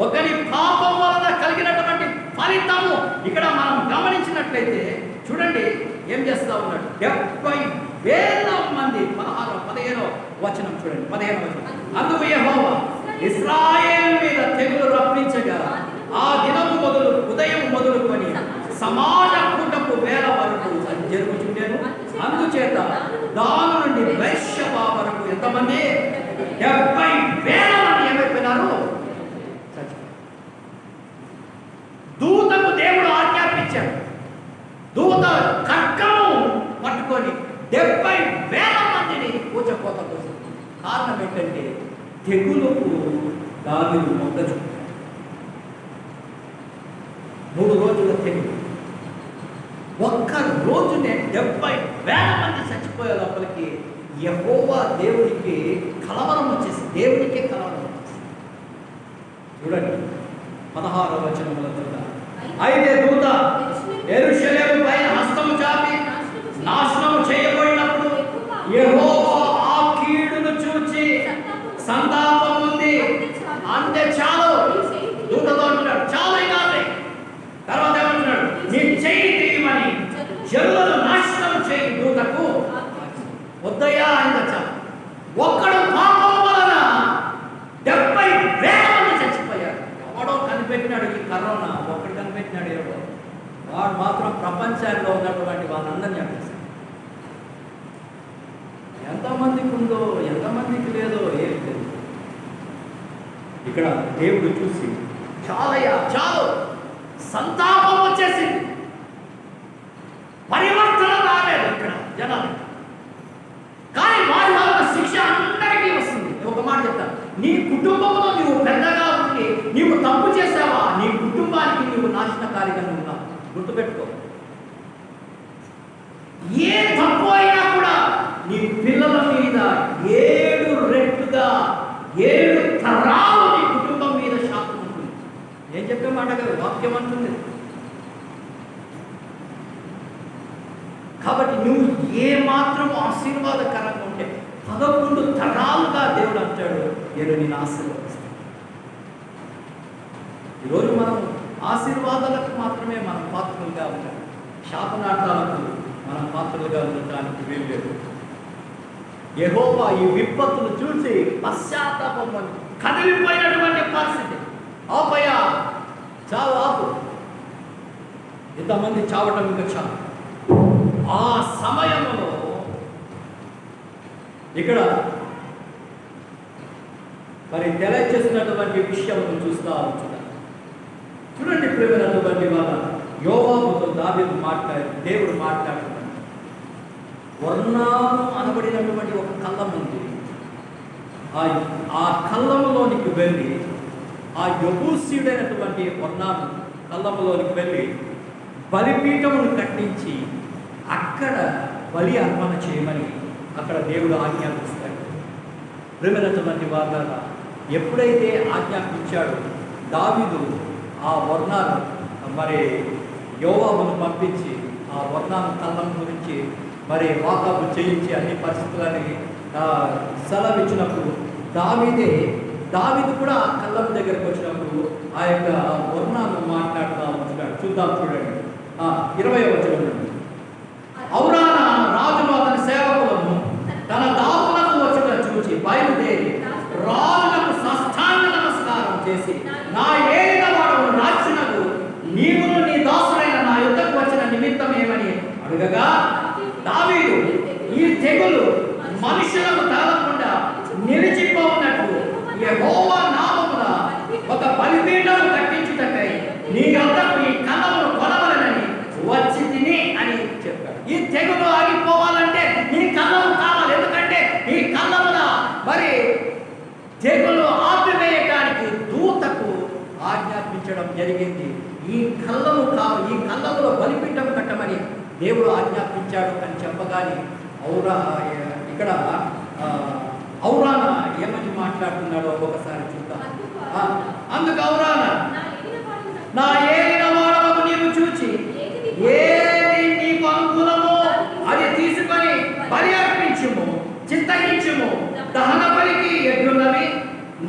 ఒకరి పాపం వలన కలిగినటువంటి ఫలితము ఇక్కడ మనం గమనించినట్లయితే చూడండి ఏం చేస్తా ఉన్నాడు. 70,000 మంది 15వ వచనం చూడండి. 15వ వచనం. అందుకు యెహోవా ఇశ్రాయేలు మీద తెగులు రప్పించగా ఆ దినము మొదలు ఉదయం మొదలుకొని సమాజ కూటపు వేల వరకు జరుగుతుండేను. అందుచేత దాని నుండి బెర్షెబా వరకు ఎంతమంది? 70,000 మంది ఏమైపోయినారు? దూతకు దేవుడు ఆజ్ఞాపించాడు. దూత ఖడ్గము పట్టుకొని 70,000 మందిని కూచపోత కోసం. కారణం ఏంటంటే తెగులుకు దావీదు మొక్క చూపాడు. 3 రోజుల తెగులు. ఒక్క రోజునే 70,000 మంది చచ్చిపోయే లోపలికి యెహోవా దేవునికి కలవరం వచ్చేసి, దేవునికే కలవరం వచ్చేసి. చూడండి 16వ వచనముల ద్వారా, అయితే దూత యెరూషలేము పైన హస్తము చాపి నాశనము చేయబడినప్పుడు యెహోవా ఆ కీడును చూచి సంతాపం ఉంది. అంతే చాలు. దూతతో అంటున్నాడు చాలు కాదు. తర్వాత ఏమంటున్నాడు? నీ చెయ్యి తీయమని జనులను నాశనం చేయి దూతకు వద్దయ్యా ఆయన చాలు. ఒక్కడు పాపం వలన 70,000 మంది చచ్చిపోయారు. ఎవడో కనిపెట్టినాడు ఈ కరోనా, ఒక్కడు కనిపెట్టినాడు. ఎవడో వాడు మాత్రం ప్రపంచంలో ఉన్నటువంటి వాళ్ళందరినీ చెప్పేశారు. ఎంతమందికి ఉందో ఎంతమందికి లేదో ఏం తెలియదు. ఇక్కడ దేవుడు చూసి చాలయ్యా చాలు, సంతాపం వచ్చేసింది. పరివర్తన రాలేదు ఇక్కడ జనాలు. కానీ వారి వల్ల శిక్ష అందరికీ వస్తుంది. ఒక మాట చెప్తాను, నీ కుటుంబంలో నువ్వు పెద్దగా ఉండి నీవు తప్పు చేసావా, నీ కుటుంబానికి నువ్వు నాశనకారిగా ఉన్నావు. గుర్తుపెట్టుకో. ఏ తప్పు అయినా కూడా నీ పిల్లల మీద 7 రెట్లుగా 7 తరాలు నీ కుటుంబం మీద శాపం ఉంటుంది. ఏం చెప్పే మాట కదా, వాక్యం అంటుంది. కాబట్టి నువ్వు ఏ మాత్రం ఆశీర్వాదకరంగా ఉంటే 11 తరాలుగా దేవుడు అంటాడు నేను నేను ఆశీర్వదిస్తాను. ఈరోజు మనం ఆశీర్వాదాలకు మాత్రమే మనం పాత్రలుగా ఉంటాం. శాపనార్థాలకు మనం పాత్రలుగా ఉండటానికి వీల్లేదు. యెహోవా ఈ విపత్తులు చూసి పశ్చాత్తాపం కదిలిపోయినటువంటి పరిస్థితి. ఆపయ్యా చావు, ఆపు, ఇంతమంది చావటం ఇంకా చాలు. ఆ సమయంలో ఇక్కడ మరి తెలియచేసినటువంటి విషయం చూస్తూ ఉంటున్నారు. చూడండి ప్రియమైనటువంటి వాళ్ళ యోవాబుతో దావీదు దేవుడు మాట్లాడుతున్నాడు. వర్ణాలు అనబడినటువంటి ఒక కళ్ళం ఉంది. ఆ కళ్ళములోనికి వెళ్ళి ఆ యెబూసీయుడైనటువంటి వర్ణాలు కళ్ళములోనికి వెళ్ళి బలిపీఠమును కట్టించి అక్కడ బలి అర్పణ చేయమని అక్కడ దేవుడు ఆజ్ఞాపిస్తాడు. ప్రియమైనటువంటి వాళ్ళ ఎప్పుడైతే ఆజ్ఞాపించాడో దావీదు ఆ వర్ణాలు మరి యోవాబును పంపించి ఆ వర్ణాలు కళ్ళం గురించి మరి వాకాబు చేయించి అన్ని పరిస్థితులని సెలవిచ్చినప్పుడు దావీదు కూడా ఆ కళ్ళం దగ్గరకు వచ్చినప్పుడు ఆ యొక్క వర్ణాలు మాట్లాడుతూ ఉంటున్నాడు. చూద్దాం, చూడండి 20వ వచనం. ఔరాన రాజును అతని సేవకులను తన దాసులకు వచ్చుట చూచి బయలుదేరి రాజులకు సాష్టాంగ నమస్కారం చేసి, నా ఏలిన వాడవు రాజునకు నీవును నీ దాసుడైన నా యుద్ధకు వచ్చిన నిమిత్తం ఏమని అడగగా, దావీదు ఈ తెగులు మనుషులకు తగలకుండా నిలిచిపోవునట్లు యెహోవా నామమున ఒక బలిపీఠం కట్టించుటకై నీ యొద్దకు ఈ కళ్ళమును కొనవలెనని వచ్చి తిని అని చెప్పాడు. ఈ తెగులు ఆగిపోవాలంటే ఈ కళ్ళము కావాలి. ఎందుకంటే ఈ కళ్ళమున మరి తెగులు ఆపివేయడానికి దూతకు ఆజ్ఞాపించడం జరిగింది. ఈ కళ్ళములో బలిపీఠం కట్టమని దేవుడు ఆజ్ఞాపించాడు అని చెప్పగానే ఇక్కడ ఔరాన ఏమని మాట్లాడుతున్నాడో ఒకసారి చూద్దాం. అందుకు ఔరాన, నా ఏలిన వాడవకు నీవు చూచి ఏది నీకు అనుకూలమో అది తీసుకొని బలి అర్పించుము, చిత్తగించుము. దహన బలికి ఎడ్లున్నవి,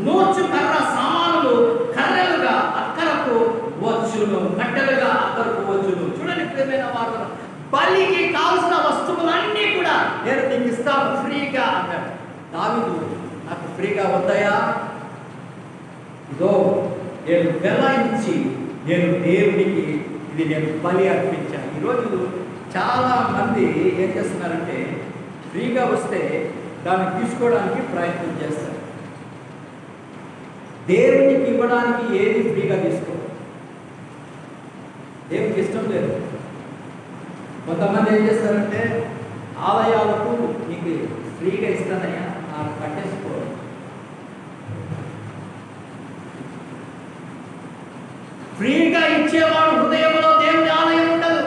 నూర్చు కర్ర సామానులు కర్రలుగా అక్కరకు వచ్చును, కట్టెలుగా అక్కరకు వచ్చును. చూడండి ప్రియమైన వారు, బలికి కావలసిన వస్తువులన్నీ కూడా నేను నీకు ఇస్తాను ఫ్రీగా అన్నాడు. దావీదు, నాకు ఫ్రీగా వద్దాయా? ఇదో నేను వెలాయించి నేను దేవునికి ఇది నేను బలి అర్పించాను. ఈరోజు చాలా మంది ఏం చేస్తున్నారంటే ఫ్రీగా వస్తే దాన్ని తీసుకోవడానికి ప్రయత్నం చేస్తారు. దేవునికి ఇవ్వడానికి ఏది ఫ్రీగా తీసుకో, దేవునికి ఇష్టం లేదు. కొంతమంది ఏం చేస్తారంటే ఆలయాలకు నీకు ఫ్రీగా ఇస్తానయ్యా కట్టేసుకో. ఫ్రీగా ఇచ్చేవాడు హృదయంలో దేవుని ఆలయం ఉండదు.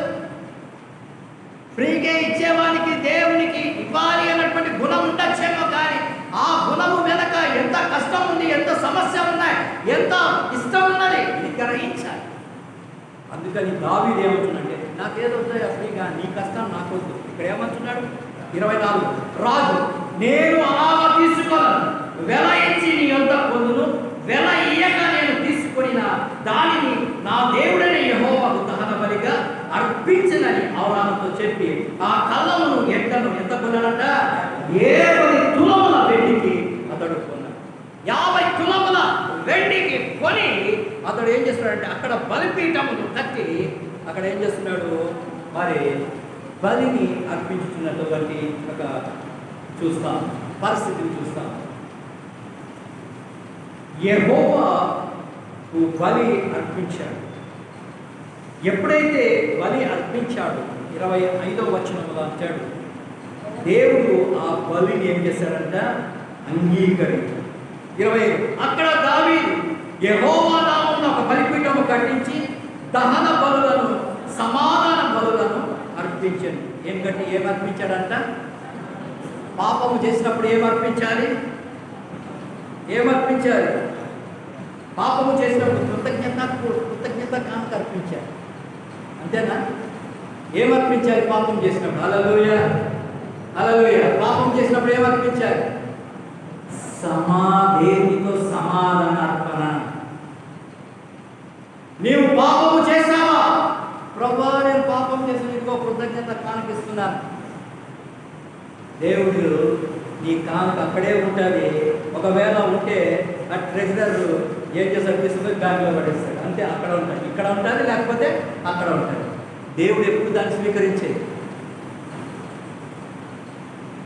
ఫ్రీగా ఇచ్చేవానికి దేవునికి ఇవ్వాలి అన్నటువంటి గుణం ఉండొచ్చేమో, కానీ ఆ గుణము వెనక ఎంత కష్టం ఉంది, ఎంత సమస్య ఉన్నాయి, ఎంత ఇష్టం ఉన్నది ఇది గ్రహించాలి. అందుకని దావీదు ఏమంటున్నాడంటే, నాకేదో వస్తాయా ఫ్రీగా, నీ కష్టం నాకొద్దు. ఇక్కడ ఏమంటున్నాడు 24, రాజు, నేను అలాగా తీసుకోను, వెల ఇచ్చి నీ యొద్ద పొందును, వెల ఇయ్యక నేను తీసుకొనిన దానిని నా దేవుడైన యెహోవాకు దహన బలిగా అర్పించనని ఔరానుతో చెప్పి ఆ కళ్ళమును ఎంత కొన్నాడంట? 50 తులముల వెండికి అతడు కొన్నాడు. 50 తులముల వెండికి కొని అతడు ఏం చేస్తున్నాడంటే అక్కడ బలిపీఠమును కట్టి అక్కడ ఏం చేస్తున్నాడు, మరి బలిని అర్పించుతున్నటువంటి ఒక చూస్తాం, పరిస్థితిని చూస్తాం. యెహోవాకు బలి అర్పించాడు. ఎప్పుడైతే బలి అర్పించాడు 25వ వచనంలో అంటాడు, దేవుడు ఆ బలిని ఏం చేశాడంట? అంగీకరించాడు. 25 అక్కడ దావీదు యెహోవా నామమున ఒక బలిపీఠము కట్టించి దహన బలులను సమాధాన బలులను అర్పించాడు. ఏం అర్పించాడంట? పాపము చేసినప్పుడు ఏమర్పించాలి? పాపము చేసినప్పుడు కృతజ్ఞత కానుక అర్పించాలి. అంతేనా? ఏమర్పించాలి పాపం చేసినప్పుడు? హల్లెలూయా, హల్లెలూయా. పాపం చేసినప్పుడు ఏమర్పించాలి? దేవునితో సమాధాన అర్పణ. నీవు పాపము చేశావా? ప్రభువా, నేను పాపం చేసి నీకు కృతజ్ఞత కానుకిస్తున్నాను. దేవుడు నీ కానుక అక్కడే ఉంటుంది. ఒకవేళ ఉంటే ఆ ట్రెజరర్ ఏం చేస్తాడు? తీసుకుని బ్యాంకులో పడేస్తాడు. అంతే, అక్కడ ఉంటుంది, ఇక్కడ ఉంటుంది, లేకపోతే అక్కడ ఉంటుంది. దేవుడు ఎప్పుడు దాన్ని స్వీకరించేది.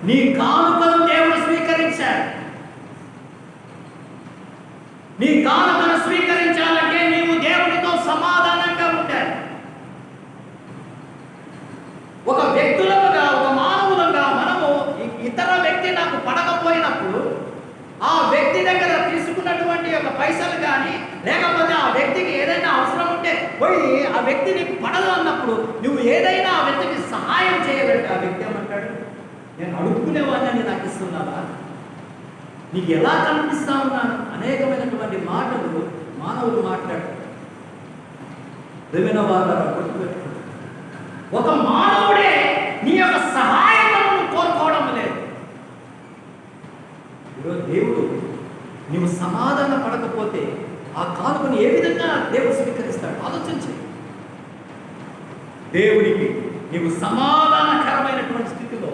నీ కానుకను దేవుడు స్వీకరించాడు. నీ కానుకను స్వీకరించాలంటే నీవు దేవునితో సమాధానంగా ఉండాలి. ఒక వ్యక్తులుగా, ఒక మానవులుగా మనము ఇతర వ్యక్తి నాకు పడకపోయినప్పుడు ఆ వ్యక్తి దగ్గర తీసుకున్నటువంటి ఒక పైసలు కానీ లేకపోతే ఆ వ్యక్తికి ఏదైనా అవసరం ఉంటే పోయి ఆ వ్యక్తి నీకు పడదు అన్నప్పుడు నువ్వు ఏదైనా ఆ వ్యక్తికి సహాయం చేయాలంటే ఆ వ్యక్తి ఏమంటాడు? నేను అడుక్కునేవాడిని, నాకు ఇస్తున్నావా? నీకు ఎలా కనిపిస్తా ఉన్నాను? అనేకమైనటువంటి మాటలు మానవులు మాట్లాడతారు. ప్రియమైన వారు గుర్తుపెట్టుకుంటారు, ఒక మానవుడే నీ యొక్క సహాయతను కోరుకోవడం లేదు. ఈరోజు దేవుడు నీవు సమాధాన పడకపోతే ఆ కానుకను ఏ విధంగా దేవుడు స్వీకరిస్తాడు? ఆలోచించి దేవుడికి నీవు సమాధానకరమైనటువంటి స్థితిలో,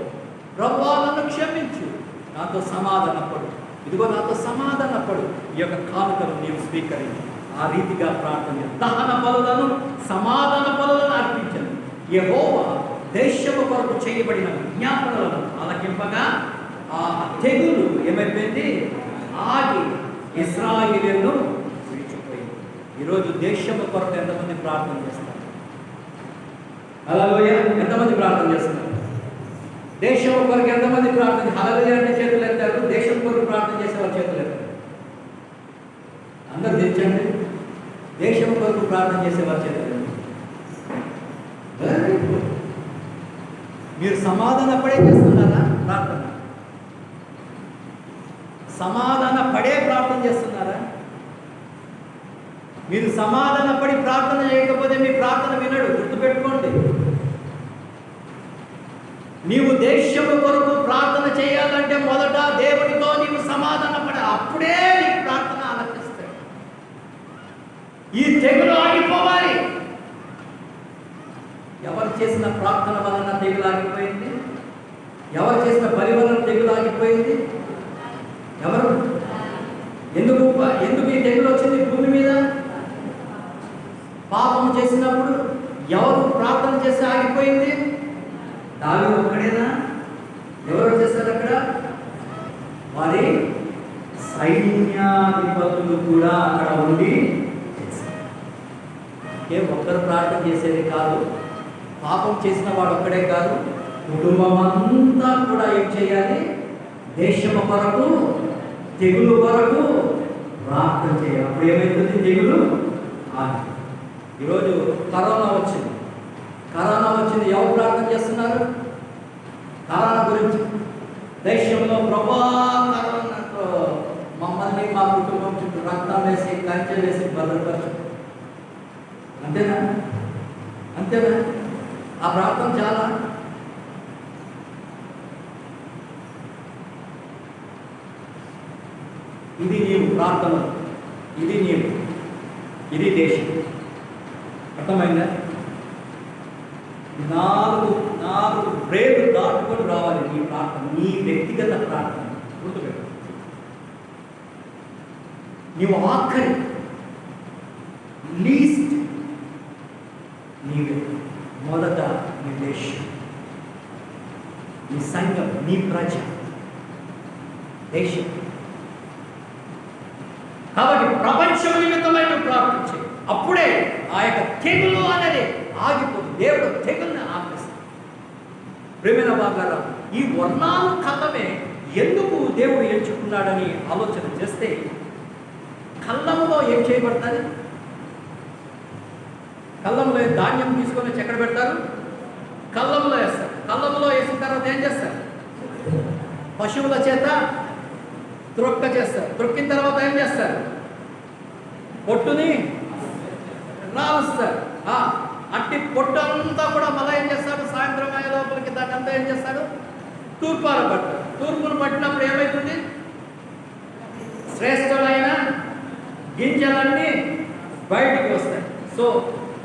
ప్రభువా నన్ను క్షమించు, నాతో సమాధానపడు, ఇదిగో నాతో సమాధానపడు, ఈ యొక్క కానుకను నీవు స్వీకరించు. ఆ రీతిగా ప్రార్థన దహన బలులను సమాధాన బలులను అర్పించను. యెహోవా దేశము కొరకు చేయబడిన విజ్ఞాపనలను ఆలకింపగా ఆ తెగులు ఏమైపోయింది? ఆగి ఇశ్రాయేలును విడిచిపోయింది. ఈరోజు దేశము కొరకు ఎంతమంది ప్రార్థన చేస్తారు? హల్లెలూయా! ఎంతమంది ప్రార్థన చేస్తున్నారు? దేశం కొరకు ఎంతమంది ప్రార్థన? హల్లెలూయా అంటే చేతులు ఎత్తారు. దేశం కొరకు ప్రార్థన చేసే వాళ్ళు చేతులు ఎత్తారు. అందరు తెచ్చండి. దేశం కొరకు ప్రార్థన చేసే వాళ్ళు చేతులు ఎత్తారు. మీరు సమాధాన పడే చేస్తున్నారా ప్రార్థన? సమాధాన పడే ప్రార్థన చేస్తున్నారా? మీరు సమాధాన పడి ప్రార్థన చేయకపోతే మీ ప్రార్థన వినడు. గుర్తుపెట్టుకోండి. నీవు దేశము కొరకు ప్రార్థన చేయాలంటే మొదట దేవునితో నీవు సమాధాన పడ, అప్పుడే నీ ప్రార్థన ఆలకిస్తాడు. ఈ తెగులు ఆగిపోవాలి. ఎవరు చేసిన ప్రార్థన వలన తెగులు ఆగిపోయింది? ఎవరు చేసిన బలి వలన తెగులు ఆగిపోయింది? ఎవరు? ఎందుకు ఈ తెగులు వచ్చింది భూమి మీద? పాపం చేసినప్పుడు ఎవరు ప్రార్థన చేసి ఆగిపోయింది? దావీదు ఒక్కడేనా? ఎవరు చేశారు అక్కడ? వారి సైన్యాధిపతులు కూడా అక్కడ ఉండి ఒక్కరు ప్రార్థన చేసేది కాదు. పాపం చేసిన వాడు ఒక్కడే కాదు, కుటుంబం అంతా కూడా ఏం చేయాలి? దేశము కొరకు, తెగులు కొరకు ప్రార్థన చేయాలి. అప్పుడు ఏమైతుంది? తెగులు ఆగి. ఈరోజు కరోనా వచ్చింది. ఎవరు ప్రార్థన చేస్తున్నారు? కరోనా గురించి దేశంలో ప్రభా కరోనాతో మమ్మల్ని మా కుటుంబం చుట్టూ రక్తం వేసి కంచె వేసి భద్రపరచు. అంతేనా? ఆ ప్రార్థన చాలా. ఇది నీవు ప్రార్థన, ఇది దేశం. అర్థమైందా? నాలుగు బ్రేలు దాటుకొని రావాలి నీ ప్రార్థన, నీ వ్యక్తిగత ప్రార్థన. గుర్తుపెట్టు. నీవు ఆఖరి లీస్ట్ నీవే, మొదట నీ దేశం, నీ సంఘం, నీ ప్రజ, దేశం. కాబట్టి ప్రపంచం నిమిత్తమైన ప్రార్థించే అప్పుడే ఆ యొక్క తెగులు అనేది ఆగిపోతుంది. దేవుడు తెగుల్ని ఆపేస్తాడు. ప్రేమైన వాగ్దానం, ఈ వర్ణాలు కళ్ళమే ఎందుకు దేవుడు ఎంచుకున్నాడని ఆలోచన చేస్తే, కళ్ళములో ఏం చేయబడతారు? కళ్ళములో ధాన్యం తీసుకొని ఎక్కడ పెడతారు? కళ్ళములో వేస్తారు. కళ్ళములో వేసిన తర్వాత ఏం చేస్తారు? పశువుల చేత త్రొక్క చేస్తారు. త్రొక్కిన తర్వాత ఏం చేస్తారు? పొట్టుని రాలుస్తారు. అట్టి పొట్టు అంతా కూడా మళ్ళీ ఏం చేస్తాడు? సాయంత్రం అయ్యే లోపలికి దాటంతా ఏం చేస్తాడు? తూర్పాలు పడతాడు. తూర్పును పట్టినప్పుడు ఏమవుతుంది? శ్రేష్టమైన గింజలన్నీ బయటికి వస్తాయి. సో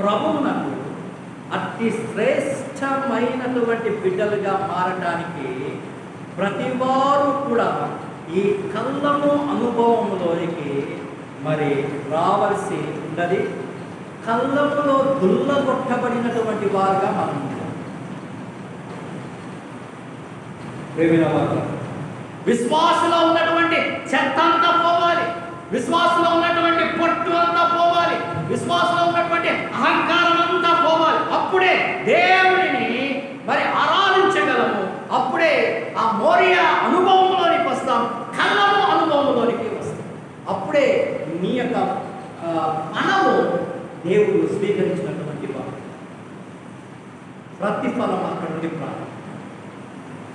ప్రభువునకు అతి శ్రేష్టమైనటువంటి బిడ్డలుగా మారటానికి ప్రతి వారు కూడా ఈ కళ్ళము అనుభవంలోనికి మరి రావలసి ఉన్నది. కళ్ళములో దుల్లగొట్టబడినటువంటి వారుగా మనం ఉంటాం. ప్రేమిన వారు, విశ్వాసంలో ఉన్నటువంటి చెత్త అంతా పోవాలి. విశ్వాసంలో ఉన్నటువంటి పొట్టు అంతా పోవాలి. విశ్వాసంలో ఉన్నటువంటి అహంకారం అంతా పోవాలి. అప్పుడే దేవుడిని మరి ఆరాధించగలము. అప్పుడే ఆ మోరియా అనుభవంలోనికి వస్తాం, కళ్ళము అనుభవంలోనికి వస్తాం. అప్పుడే నీ యొక్క మనము దేవుడు స్వీకరించినటువంటి వాడు. ప్రతిఫలం అక్కడ నుండి ప్రార్థన.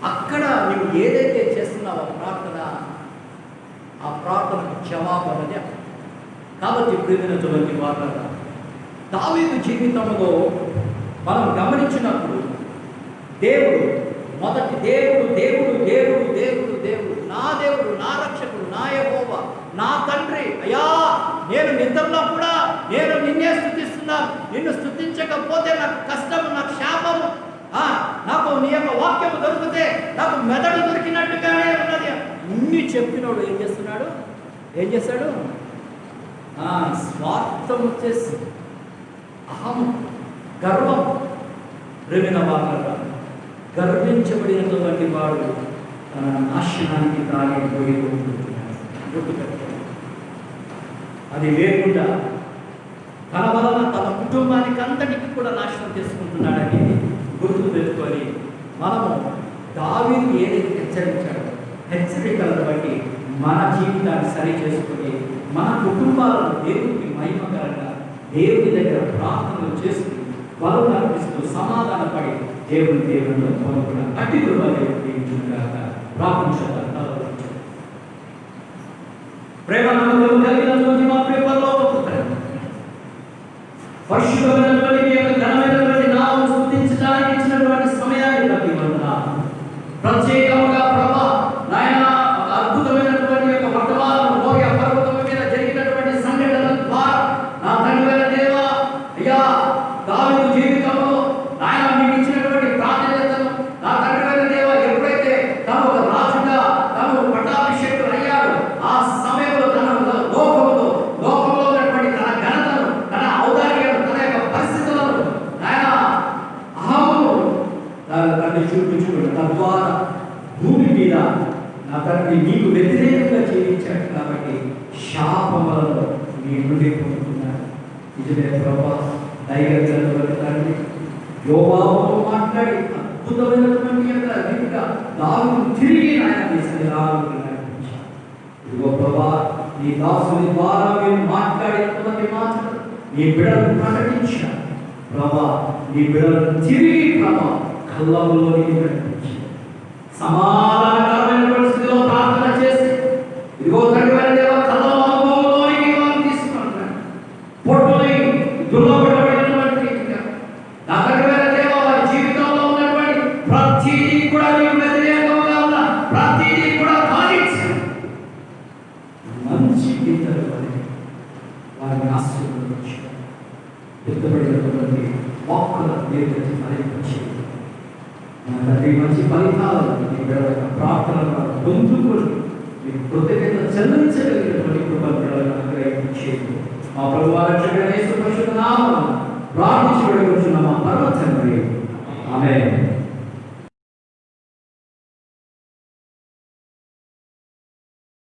అక్కడ నువ్వు ఏదైతే చేస్తున్నావో ప్రార్థన, ఆ ప్రార్థనకు జవాబు అన్నది అక్కడ. కాబట్టి ప్రియమైనటువంటి వార్త దావీదు జీవితంలో మనం గమనించినప్పుడు దేవుడు మొదటి దేవుడు దేవుడు దేవుడు దేవుడు దేవుడు నా దేవుడు, నా రక్షకుడు, నా యెహోవా, నా తండ్రి. అయ్యా, నేను నిద్రలో కూడా నేను నిన్నే స్తుతిస్తున్నాను. నిన్ను స్తుతించకపోతే నాకు కష్టము, నాకు శాపము. నాకు నీ యొక్క వాక్యము దొరికితే నాకు మెదడు దొరికినట్టుగానే ఉన్నది. ఇన్ని చెప్పినోడు ఏం చేస్తున్నాడు? ఏం చేస్తాడు? స్వార్థం వచ్చేసి అహం, గర్వం. ప్రేమిన వాళ్ళ గర్వించబడినటువంటి వాడు తన నాశనానికి తాగిపోయి గుర్తుపెట్టాడు. అది లేకుండా తన వలన తన కుటుంబానికి అంతటికి కూడా నాశనం చేసుకుంటున్నాడని గుర్తు పెట్టుకొని మనము దావీదు ఏదైతే హెచ్చరించాడో హెచ్చరికలను బట్టి మన జీవితాన్ని సరి చేసుకుని మన కుటుంబాలను దేవుడికి మహిమకరంగా దేవుని దగ్గర ప్రార్థనలు చేసుకుని బలం అర్పిస్తూ సమాధానపడి దేవునిలో కోరుకున్న అట్టి కృపను ప్రార్థించాలి. ప్రేమ నమ్మకం కలిగినటువంటి మా ప్రియ పరలోకపు తండ్రి, పరిశుద్ధమైనటువంటి మీ యొక్క ఘనమైనటువంటి నామమును స్తుతించడానికి ఇచ్చినటువంటి సమయాన్ని బట్టి వందనాలు. ప్రత్యేకముగా ప్రభా నాయనా ఒక అద్భుతమైనటువంటి యొక్క వర్తమానం మోరియా పర్వతం మీద జరిగినటువంటి సంఘటనల ద్వారా నా తండ్రి దేవా, అయ్యా దావీదు జీవితంలో నాయన మీకు ఇచ్చినటువంటి ప్రాధాన్యతను నా తండ్రి దేవా ఎప్పుడైతే తను ఒక రాజుగా తను పట్టాభిషేకుడు అయ్యాడు, ఆ సమయంలో తన లోకంలో ఉన్నటువంటి తన ఘనతను, తన ఔదార్యాలను, తన యొక్క పరిస్థితులను నాయన అహమును తను చూపించుకుంటాడు. తద్వారా భూమి మీద నా తండ్రి నీకు వ్యతిరేకంగా జీవించాడు కాబట్టి శాపములను మీ నుండి పొందుతున్నారు. నిజమే ప్రభా, దైవజ్ఞానటువంటి తండ్రి యోబాబుతో మాట్లాడి అద్భుతమైనటువంటి యొక్క దావీదును తిరిగి ఆయన తీసుకుని రావాలని ఇదిగో ప్రభా, నీ దాసుని ద్వారా మీరు మాట్లాడినటువంటి మాటలు నీ బిడ్డలను ప్రకటించారు ప్రభా. నీ బిడ్డలను తిరిగి ప్రభా కళ్ళంలోనికి నడిపించారు. సమాధానకరమైనటువంటి స్థితిలో ప్రార్థన చేసి ఇదిగో తండ్రి దేవా కళ్ళం అనుభవంలోనికి వాళ్ళు తీసుకుంటున్నాడు. పొట్టుని దుర్లభమైనటువంటి నా తండ్రి దేవా వారి జీవితంలో ఉన్నటువంటి ప్రతిదీ కూడా నీకు వ్యతిరేకంగా ఉన్న ప్రతిదీ కూడా కానిచ్చారు. మంచి గీతలు వారిని ఆశీర్వదించారు. ఎత్తబడినటువంటి వాక్కుల దేవుడికి ఫలించారు. మంచి ఫలితాలను ప్రార్థనలు పొందుకొని మీకు కృతజ్ఞత చెల్లించగలిగినటువంటి కృపలను అనుగ్రహించేది మా ప్రభువా రక్షకుడైన యేసు పరిశుద్ధ నామమున ప్రార్థించి వేడుకొనుచున్నాము మా పరమ తండ్రి. ఆమేన్.